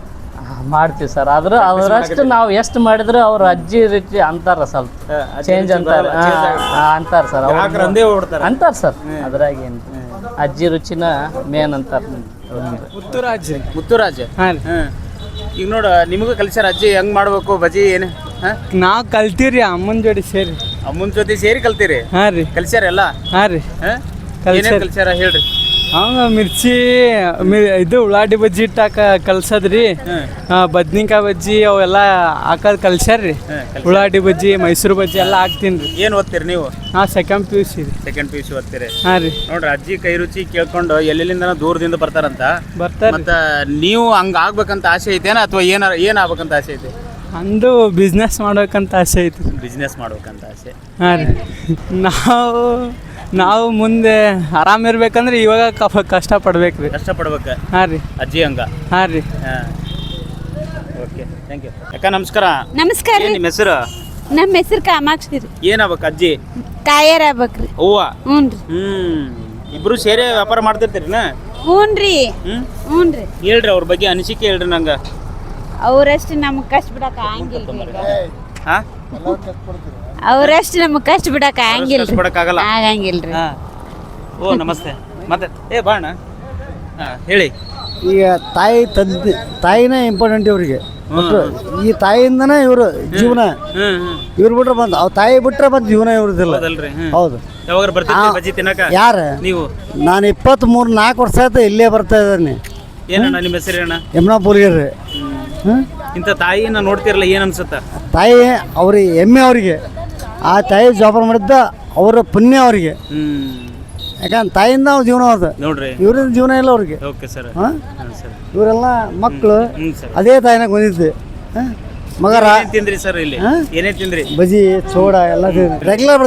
ಮಾಡ್ತೀವಿ ಸರ್. ಆದ್ರೆ ಅವರಷ್ಟು ನಾವು ಎಷ್ಟು ಮಾಡಿದ್ರು ಅವ್ರ ಅಜ್ಜಿ ರೀತಿ ಅಂತಾರ, ಸ್ವಲ್ಪ ಚೇಂಜ್ ಅಂತಾರ ಸರ್. ಅಂತಾರ ಸರ್. ಅದ್ರಾಗ ಏನು ಅಜ್ಜಿ ರುಚಿನ ಮೇನ್ ಅಂತಾರ. ಮುತ್ತುರಾಜ್. ಈಗ ನೋಡ ನಿಮಗೂ ಕಲ್ಸ್ಯಾರ ಅಜ್ಜಿ ಹೆಂಗ್ ಮಾಡ್ಬೇಕು ಬಜ್ಜಿ ಏನು? ನಾವು ಕಲ್ತೀವ್ರಿ ಅಮ್ಮನ ಜೋಡಿ ಸೇರಿ. ಅಮ್ಮನ ಜೊತೆ ಸೇರಿ ಕಲ್ತೀರಿ? ಹಾಂ ರೀ. ಕಲ್ಸ್ಯಾರ ಎಲ್ಲ? ಹಾಂ ರೀ. ಕಲ್ಸ್ಯಾರ ಹೇಳ್ರಿ. ಮಿರ್ಚಿ ಇದು ಉಳ್ಳಾಗಡ್ಡಿ ಬಜ್ಜಿ ಇಟ್ಟಾಕ ಕಲ್ಸದ್ರಿ. ಬದ್ನಿಕಾಯಿ ಬಜ್ಜಿ ಅವೆಲ್ಲ ಹಾಕೋದು ಕಲ್ಸ್ಯಾರ್ರಿ. ಉಳ್ಳಾಗಡ್ಡಿ ಬಜ್ಜಿ, ಮೈಸೂರು ಬಜ್ಜಿ ಎಲ್ಲ ಹಾಕ್ತೀನಿ ರೀ. ಏನು ಓದ್ತೀರಿ ನೀವು? ಸೆಕೆಂಡ್ PUC ರೀ. Second PUC ಓದ್ತೀರಿ? ಹಾಂ ರೀ. ನೋಡ್ರಿ ಅಜ್ಜಿ ಕೈ ರುಚಿ ಕೇಳ್ಕೊಂಡು ಎಲ್ಲೆಲ್ಲಿಂದ ದೂರದಿಂದ ಬರ್ತಾರಂತ. ಬರ್ತಾರೆ. ನೀವು ಹಂಗ ಆಗ್ಬೇಕಂತ ಆಸೆ ಐತೇನ ಅಥವಾ ಏನ್ ಆಗ್ಬೇಕಂತ ಆಸೆ ಐತಿ? ಅಂದು ಬಿಸ್ನೆಸ್ ಮಾಡ್ಬೇಕಂತ ಆಸೆ ಐತಿ. ಬಿಸ್ನೆಸ್ ಮಾಡ್ಬೇಕಂತ ಆಸೆ? ಹಾಂ ರೀ. ನಾವು ಮುಂದೆ ಆರಾಮಿರ್ಬೇಕಂದ್ರೆ ಇವಾಗ ಕಷ್ಟಪಡ್ಬೇಕು ರೀ. ಕಷ್ಟಪಡ್ಬೇಕು. ಹಾಂ ರೀ. ಅಜ್ಜಿ ಹಂಗ? ಹಾಂ ರೀ. Okay thank you. ಅಕ್ಕ ನಮಸ್ಕಾರ. ನಮಸ್ಕಾರ ಏನ್ ನಿಮ್ಮ ಹೆಸರು? ನಮ್ಮ ಹೆಸರು ಕಾಮಾಕ್ಷಿ ರೀ. ಏನಾಗ್ಬೇಕು ಅಜ್ಜಿ? ತಾಯರ್ ಆಗ್ಬೇಕ್ರಿ. ಹೂವ. ಹ್ಞೂನ್ರಿ. ಇಬ್ರು ಸೇರಿ ವ್ಯಾಪಾರ ಮಾಡ್ತಿರ್ತೀರಿನ? ಹ್ಞೂನ್ರಿ. ಹ್ಞೂನ್ರಿ. ಹೇಳ್ರಿ ಅವ್ರ ಬಗ್ಗೆ ಅನಿಸಿಕೆ ಹೇಳ್ರಿ ನಂಗೆ. ಅವರಷ್ಟು ನಮ್ಗೆ ಕಷ್ಟ ಬಿಡಕ ಆಗಿಲ್ರಿ. ಹಾ ಅವರಷ್ಟು ನಮ್ಗೆ ಕಷ್ಟ ಬಿಡಕ ಆಗಿಲ್ರಿ. ಬಿಡಕ್ಕಾಗಲ್ಲ. ಆಗಂಗಿಲ್ರಿ. ಓ ನಮಸ್ತೆ. ಮತ್ತೆ ಬಾಣ ಹೇಳಿ. ಈಗ ತಾಯಿನೇ ಇಂಪಾರ್ಟೆಂಟ್ ಇವರಿಗೆ. ಈ ತಾಯಿಯಿಂದನೇ ಇವರು ಜೀವನ. ಇವ್ರು ಬಿಟ್ರೆ ಬಂದು ಅವ್ರ ತಾಯಿ ಬಿಟ್ರೆ ಬಂದು ಜೀವನ ಇವ್ರದಿಲ್ಲ. ಹೌದು. ಯಾವಾಗ ಬರ್ತೀರಿ ಬಜ್ಜಿ ತಿನ್ನಕ? ಯಾರು ನೀವು? ನಾನು 23-4 ವರ್ಷ ಆಯ್ತು ಇಲ್ಲೇ ಬರ್ತಾ ಇದ್ದೀನಿ. ಏನಣ್ಣ ನಿಮ್ಮ ಹೆಸರೇನ? ಯಮುನಾಪುರ್ಗೆ. ಇಂಥ ತಾಯಿನ ನೋಡ್ತಿರಲ್ಲ ಏನ್ ಅನ್ಸುತ್ತ? ತಾಯಿ ಅವ್ರಿಗೆ ಹೆಮ್ಮೆ ಅವರಿಗೆ. ಆ ತಾಯಿ ಜೋಪಾನ ಮಾಡಿದ್ದ ಅವರ ಪುಣ್ಯ ಅವರಿಗೆ. ಯಾಕಂದ್ರೆ ತಾಯಿಯಿಂದ ಅವ್ರ ಜೀವನ ಅವ್ರದ್ದು ನೋಡ್ರಿ. ಇವ್ರಿಂದ ಜೀವನ ಇಲ್ಲ ಅವ್ರಿಗೆ. Okay sir. ಇವರೆಲ್ಲ ಮಕ್ಕಳು ಅದೇ ತಾಯಿನಾಗ ಬಂದಿದ್ದು. ಮಗರ ತಿಂದ್ರಿ ಸರ್ ಇಲ್ಲಿ? ಏನೇ ತಿಂದ್ರಿ? ಬಜಿ ಸೋಡಾ ಎಲ್ಲ ರೆಗ್ಯುಲರ್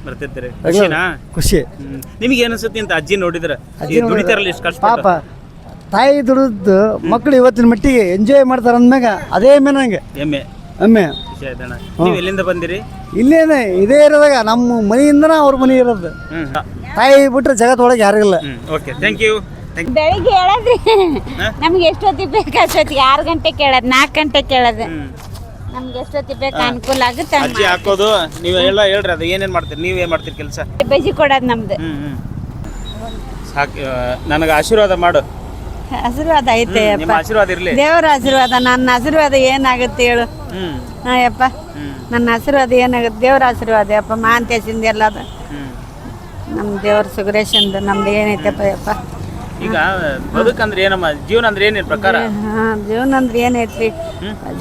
ಬರ್ತಿರ್ತೀರಿ. ಖುಷಿ. ನಿಮಗೆ ಏನು ಅನ್ಸುತ್ತೆ ಅಂತ ಅಜ್ಜಿ ನೋಡಿದ್ರೆ? ದುಡಿತಾರಲ್ಲ ಇಷ್ಟು ಕಷ್ಟ. ಪಾಪ ತಾಯಿ ದುಡಿದು ಮಕ್ಕಳು ಇವತ್ತಿನ ಮಟ್ಟಿಗೆ ಎಂಜಾಯ್ ಮಾಡ್ತಾರೆ ಅಂದ್ಮ್ಯಾಗ ಅದೇ ಹೆಮ್ಮೆ ನಂಗೆ. ಎಮ್ಮೆ ಹೆಮ್ಮೆ. ನೀವು ಎಲ್ಲಿಂದ ಬಂದಿರಿ? ಇಲ್ಲೇನೆ ಇದೇ ಇರೋದಾಗ ನಮ್ಮ ಮನೆಯಿಂದನ ಅವ್ರ ಮನೆ ಇರೋದು. ತಾಯಿ ಬಿಟ್ರೆ ಜಗತ್ತೊಳಗೆ ಯಾರಿಗಿಲ್ಲ. Okay thank you. ಬೆಳಿಗ್ಗೆ ಹೇಳದ್ರಿ ನಮ್ಗೆ ಎಷ್ಟೊತ್ತಿಗೆ ಬೇಕು ಅಷ್ಟೊತ್ತಿಗೆ. 6 ಗಂಟೆ ಕೇಳೋದು, 4 ಗಂಟೆ ಕೇಳೋದು. ನಮ್ಗೆ ಎಷ್ಟೊತ್ತಿಗೆ ಬೇಕು ಅನುಕೂಲ ಆಗುತ್ತೆ. ಅಜ್ಜಿ ಹಾಕೋದು ನೀವೆಲ್ಲ ಹೇಳ್ರಿ. ಅದು ಏನೇನು ಮಾಡ್ತೀರಿ? ನೀವೇನು ಮಾಡ್ತೀರಿ ಕೆಲಸ? ಬಜ್ಜಿ ಕೊಡೋದು ನಮ್ದು. ಸಾಕು. ನನಗೆ ಆಶೀರ್ವಾದ ಮಾಡು. ಆಶೀರ್ವಾದ ಐತೆ ನಿಮ್ಮ ಆಶೀರ್ವಾದ ಇರಲಿ. ದೇವರ ಆಶೀರ್ವಾದ. ನನ್ನ ಆಶೀರ್ವಾದ ಏನಾಗುತ್ತೆ ಹೇಳು? ಯಪ್ಪ ನನ್ನ ಆಶೀರ್ವಾದ ಏನಾಗುತ್ತೆ? ದೇವರ ಆಶೀರ್ವಾದ ಯಪ್ಪ. ಮಾಂತೇಶಿಂದ ಎಲ್ಲದ ನಮ್ಮ ದೇವ್ರ ಸುಗ್ರೇಶಂದು ನಮ್ದು ಏನೈತಪ್ಪ ಯಪ್ಪ. ಈಗ ಬದುಕಂದ್ರೆ ಏನಮ್ಮ? ಜೀವನ ಅಂದ್ರೆ ಏನೇನು ಪ್ರಕಾರ? ಜೀವನ ಅಂದ್ರೆ ಏನೈತ್ರಿ?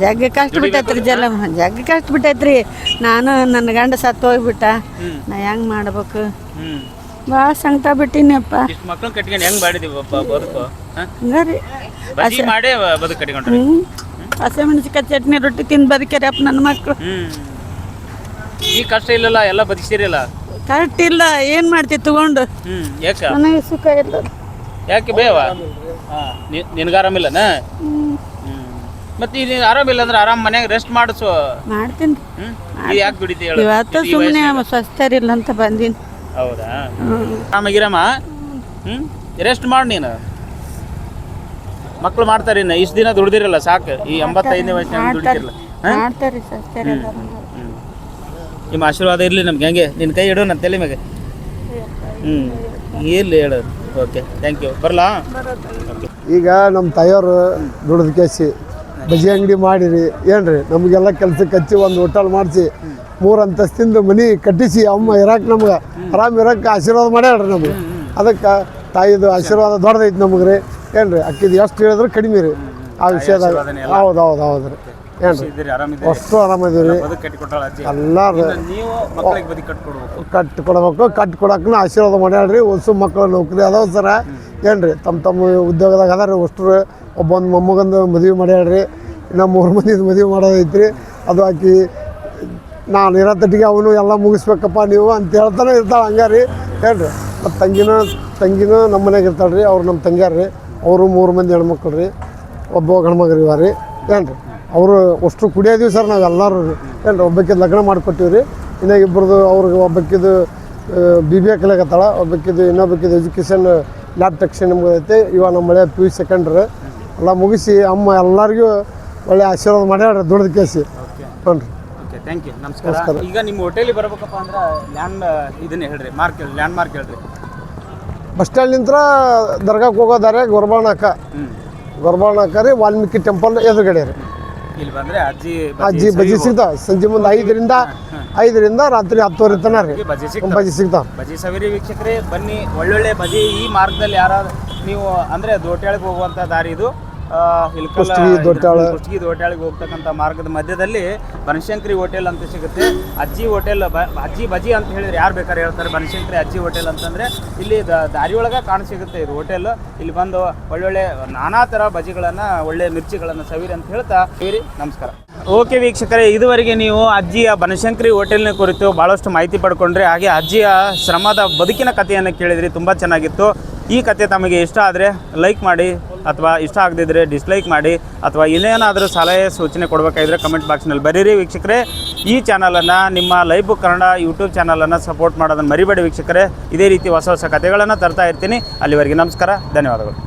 ಜಗ್ಗ ಕಷ್ಟ ಬಿಟ್ಟೈತ್ರಿ. ಜಗ್ಗ ಕಷ್ಟ ಬಿಟ್ಟೈತ್ರಿ. ನಾನು ನನ್ನ ಗಂಡ ಸತ್ತು ಹೋಗ್ಬಿಟ್ಟ. ನಾ ಹೆಂಗ್ ಮಾಡ್ಬೇಕು? ಭಾಳ ಸಂಕಟ ಬಿಟ್ಟಿನಪ್ಪ. ಮಕ್ಕಳು ಕಟ್ಕೊಂಡು ಹೆಂಗ್ ಮಾಡಿದೀವಿ ಬದುಕು? ಹಂಗಾರಿ ಬಜ್ಜಿ ಮಾಡೇ ಬದುಕು ಕಟ್ಕೊಂಡ್ರಿ. ಹಸಿಮೆಣಸಿಕಾಯಿ ಚಟ್ನಿ ರೊಟ್ಟಿ ತಿಂದು ಬದುಕ್ಯಾರಪ್ಪ ನನ್ನ ಮಕ್ಕಳು. ಈ ಕಷ್ಟ ಇಲ್ಲಲ್ಲ, ಎಲ್ಲ ಬದುಕಿಸಿರಲ್ಲ. ಕರೆಕ್ಟ್ ಇಲ್ಲ. ಏನ್ ಮಾಡ್ತೀವಿ ತಗೊಂಡು? ಯಾಕ ನನಗೆ ಸುಖ ಇಲ್ಲ. ಯಾಕೆ ಬೇವ? ನಿನಗೆ ಆರಾಮಿಲ್ಲನ? ಮತ್ತೆ ನೀನು ಆರಾಮಿಲ್ಲ ಅಂದ್ರೆ ಆರಾಮ್ ಮನ್ಯಾಗ ರೆಸ್ಟ್ ಮಾಡಿಸು. ಮಾಡ್ತೀನಿ. ಯಾಕೆ ದುಡಿತಿ? ಇವತ್ತು ಸುಮ್ಮನೆ ಸ್ವಸ್ಥರಿಲ್ಲ ಅಂತ ಬಂದೀನಿ. ಹೌದಾ? ಆರಾಮಾಗಿರಮ್ಮ. ರೆಸ್ಟ್ ಮಾಡಿ ನೀನು. ಮಕ್ಕಳು ಮಾಡ್ತಾರೆ. ಇನ್ನು ಇಷ್ಟು ದಿನ ದುಡ್ದಿರಲ್ಲ ಸಾಕು. ಈ 85ನೇ ವಯಸ್ಸಿನ ದುಡಿತಿರಲ್ಲ. ಮಾಡ್ತಾರೆ ಸ್ವಸ್ಥರಿಲ್ಲ. ನಿಮ್ಮ ಆಶೀರ್ವಾದ ಇರಲಿ ನಮ್ಗೆ. ಹೆಂಗೆ ನಿನ್ನ ಕೈ ಇಡು ನನ್ನ ತಲೆ ಮ್ಯಾಗೆ. ಇರಲಿ ಹೇಳೋದು. Okay thank you. ಬರಲಾ? ಈಗ ನಮ್ಮ ತಾಯಿಯವರು ದುಡ್ದು ಕೇಸಿ ಬಜ್ಜಿ ಅಂಗಡಿ ಮಾಡಿರಿ ಏನ್ರಿ ನಮಗೆಲ್ಲ ಕೆಲ್ಸಕ್ಕೆ ಹಚ್ಚಿ ಒಂದು ಹೋಟೆಲ್ ಮಾಡಿಸಿ 3 ಅಂತಸ್ತಿಂದ ಮನೆ ಕಟ್ಟಿಸಿ ಅಮ್ಮ ಇರಕ್ಕೆ ನಮ್ಗೆ ಆರಾಮ್ ಇರಕ್ಕೆ ಆಶೀರ್ವಾದ ಮಾಡ್ಯಾಳ್ರಿ ನಮ್ಗೆ. ಅದಕ್ಕೆ ತಾಯಿದು ಆಶೀರ್ವಾದ ದೊಡ್ಡದೈತಿ ನಮಗೆ ರೀ. ಏನ್ರಿ ಅಕ್ಕಿದು ಎಷ್ಟು ಹೇಳಿದ್ರೆ ಕಡಿಮೆ ರೀ ಆ ವಿಷಯದಾಗ. ಹೌದು ರೀ. ಏನ್ರಿ ಅಷ್ಟು ಆರಾಮದೀವಿ ರೀ. ಎಲ್ಲರೂ ಕಟ್ಕೊಡಕ್ಕೂ ಆಶೀರ್ವಾದ ಮಾಡ್ಯಾಳ್ರಿ. ಹೊಸ ಮಕ್ಕಳು ನೌಕರಿ ಅದಾವ ಸರ. ಏನ್ರಿ ತಮ್ಮ ಉದ್ಯೋಗದಾಗ ಅದಾರ ಅಷ್ಟು. ಒಬ್ಬೊಂದು ಮೊಮ್ಮಗಂದು ಮದುವೆ ಮಾಡ್ಯಾಳ್ರಿ. ಇನ್ನು 3 ಮಂದಿದು ಮದುವೆ ಮಾಡೋದೈತ್ರಿ. ಅದು ಆಕಿ ನಾನು ಇರೋತಟ್ಟಿಗೆ ಅವನು ಎಲ್ಲ ಮುಗಿಸ್ಬೇಕಪ್ಪ ನೀವು ಅಂತ ಹೇಳ್ತಾನೆ ಇರ್ತಾಳೆ. ಹಂಗಾರಿ ಹೇಳ್ರಿ. ಮತ್ತು ತಂಗಿನೂ ನಮ್ಮ ಮನೆಯಾಗ ಇರ್ತಾಳೆ ರೀ. ಅವ್ರು ನಮ್ಮ ತಂಗ್ಯಾರ ರೀ. ಅವರು 3 ಮಂದಿ ಹೆಣ್ಮಕ್ಳು ರೀ. ಒಬ್ಬ ಗಂಡ್ಮಗರು ಇವ ರೀ. ಏನ್ರಿ ಅವರು ಅಷ್ಟು ಕುಡಿಯೋದೀವಿ ಸರ್ ನಾವು ಎಲ್ಲರೂ ರೀ. ಏನ್ರಿ ಒಬ್ಬಕ್ಕಿದ್ದು ಲಗ್ನ ಮಾಡಿಕೊಟ್ಟಿವಿ ರೀ. ಇನ್ನು ಇಬ್ಬರದು ಅವ್ರಿಗೆ ಒಬ್ಬಕ್ಕಿದ್ದು BBA ಕಲಿಯಕತ್ತಾಳ. ಒಬ್ಬಕ್ಕಿದ್ದು ಇನ್ನೊಬ್ಬಕ್ಕಿದ್ದು ಎಜುಕೇಷನ್ ಲ್ಯಾಬ್ ಟೆಕ್ನಿಷಿಯನ್ ಮುಗಿದೈತೆ. ಇವಾಗ ನಮ್ಮ ಮಳೆ PU ಸೆಕೆಂಡ್ರಿ ಎಲ್ಲ ಮುಗಿಸಿ ಅಮ್ಮ ಎಲ್ಲರಿಗೂ ಒಳ್ಳೆ ಆಶೀರ್ವಾದ ಮಾಡ್ಯಾಡ್ರಿ ದುಡ್ದು ಕೇಸಿ. ಹ್ಞೂ ರೀ. Thank you. ನಮಸ್ಕಾರ. ಈಗ ನಿಮ್ಮ ಹೋಟೆಲಿಗೆ ಬರ್ಬೇಕಪ್ಪ ಅಂದ್ರೆ ಲ್ಯಾಂಡ್ ಇದನ್ನ ಹೇಳ್ರಿ. ಲ್ಯಾಂಡ್ ಮಾರ್ಕ್ ಹೇಳ್ರಿ. ಬಸ್ ಸ್ಟ್ಯಾಂಡ್ ನಿಂತ್ರ ದರ್ಗಾಕ್ಕೆ ಹೋಗೋದಾರೆ ಗೊರ್ಬಾಣಕ ರೀ. ವಾಲ್ಮೀಕಿ ಟೆಂಪಲ್ ಎದುರುಗಡೆ ರೀ. ಇಲ್ಲಿ ಬಂದ್ರೆ ಅಜ್ಜಿ ಬಜ್ಜಿ ಸಿಗ್ತಾವ. ಸಂಜೆ ಮುಂದೆ 5ರಿಂದ ರಾತ್ರಿ 10 ತನಕ ರೀ ಬಜ್ಜಿ ಸಿಗ್ತಾವ. ಬಜ್ಜಿ ಸವಿರಿ ವೀಕ್ಷಕರೇ, ಬನ್ನಿ. ಒಳ್ಳೊಳ್ಳೆ ಬಜ್ಜಿ ಈ ಮಾರ್ಗದಲ್ಲಿ ಯಾರಾದ್ರು ನೀವು ಅಂದ್ರೆ ದೋಟ್ಯಾಳಿಗೆ ಹೋಗುವಂಥ ದಾರಿ ಇದು. ಕುಷ್ಟಗಿ ದೋಟ್ಯಾಳಿಗೆ ಹೋಗ್ತಕ್ಕಂಥ ಮಾರ್ಗದ ಮಧ್ಯದಲ್ಲಿ ಬನಶಂಕರಿ ಹೋಟೆಲ್ ಅಂತ ಸಿಗುತ್ತೆ. ಅಜ್ಜಿ ಹೋಟೆಲ್ ಅಜ್ಜಿ ಬಜ್ಜಿ ಅಂತ ಹೇಳಿದ್ರೆ ಯಾರು ಬೇಕಾದ್ರೆ ಹೇಳ್ತಾರೆ. ಬನಶಂಕರಿ ಅಜ್ಜಿ ಹೋಟೆಲ್ ಅಂತಂದರೆ ಇಲ್ಲಿ ದಾರಿಯೊಳಗೆ ಕಾಣಸಿಗುತ್ತೆ ಇದು ಹೋಟೆಲ್. ಇಲ್ಲಿ ಬಂದು ಒಳ್ಳೊಳ್ಳೆ ನಾನಾ ಥರ ಬಜ್ಜಿಗಳನ್ನು, ಒಳ್ಳೆ ಮಿರ್ಚಿಗಳನ್ನು ಸವಿರಿ ಅಂತ ಹೇಳ್ತಾ ಸವಿರಿ. ನಮಸ್ಕಾರ. ಓಕೆ ವೀಕ್ಷಕರೇ, ಇದುವರೆಗೆ ನೀವು ಅಜ್ಜಿಯ ಬನಶಂಕರಿ ಹೋಟೆಲ್ನ ಕುರಿತು ಭಾಳಷ್ಟು ಮಾಹಿತಿ ಪಡ್ಕೊಂಡ್ರಿ. ಹಾಗೆ ಅಜ್ಜಿಯ ಶ್ರಮದ ಬದುಕಿನ ಕಥೆಯನ್ನು ಕೇಳಿದ್ರಿ. ತುಂಬ ಚೆನ್ನಾಗಿತ್ತು. ಈ ಕಥೆ ತಮಗೆ ಇಷ್ಟ ಆದರೆ ಲೈಕ್ ಮಾಡಿ, ಅಥವಾ ಇಷ್ಟ ಆಗದಿದ್ದರೆ ಡಿಸ್ಲೈಕ್ ಮಾಡಿ, ಅಥವಾ ಇನ್ನೇನಾದರೂ ಸಲಹೆ ಸೂಚನೆ ಕೊಡಬೇಕಾದ್ರೆ ಕಮೆಂಟ್ ಬಾಕ್ಸ್ನಲ್ಲಿ ಬರೀರಿ ವೀಕ್ಷಕರೇ. ಈ ಚಾನಲನ್ನು ನಿಮ್ಮ ಲೈಫ್ ಬುಕ್ ಕನ್ನಡ ಯೂಟ್ಯೂಬ್ ಚಾನಲನ್ನು ಸಪೋರ್ಟ್ ಮಾಡೋದನ್ನು ಮರಿಬೇಡಿ ವೀಕ್ಷಕರೇ. ಇದೇ ರೀತಿ ಹೊಸ ಹೊಸ ಕಥೆಗಳನ್ನು ತರ್ತಾ ಇರ್ತೀನಿ. ಅಲ್ಲಿವರೆಗೆ ನಮಸ್ಕಾರ, ಧನ್ಯವಾದಗಳು.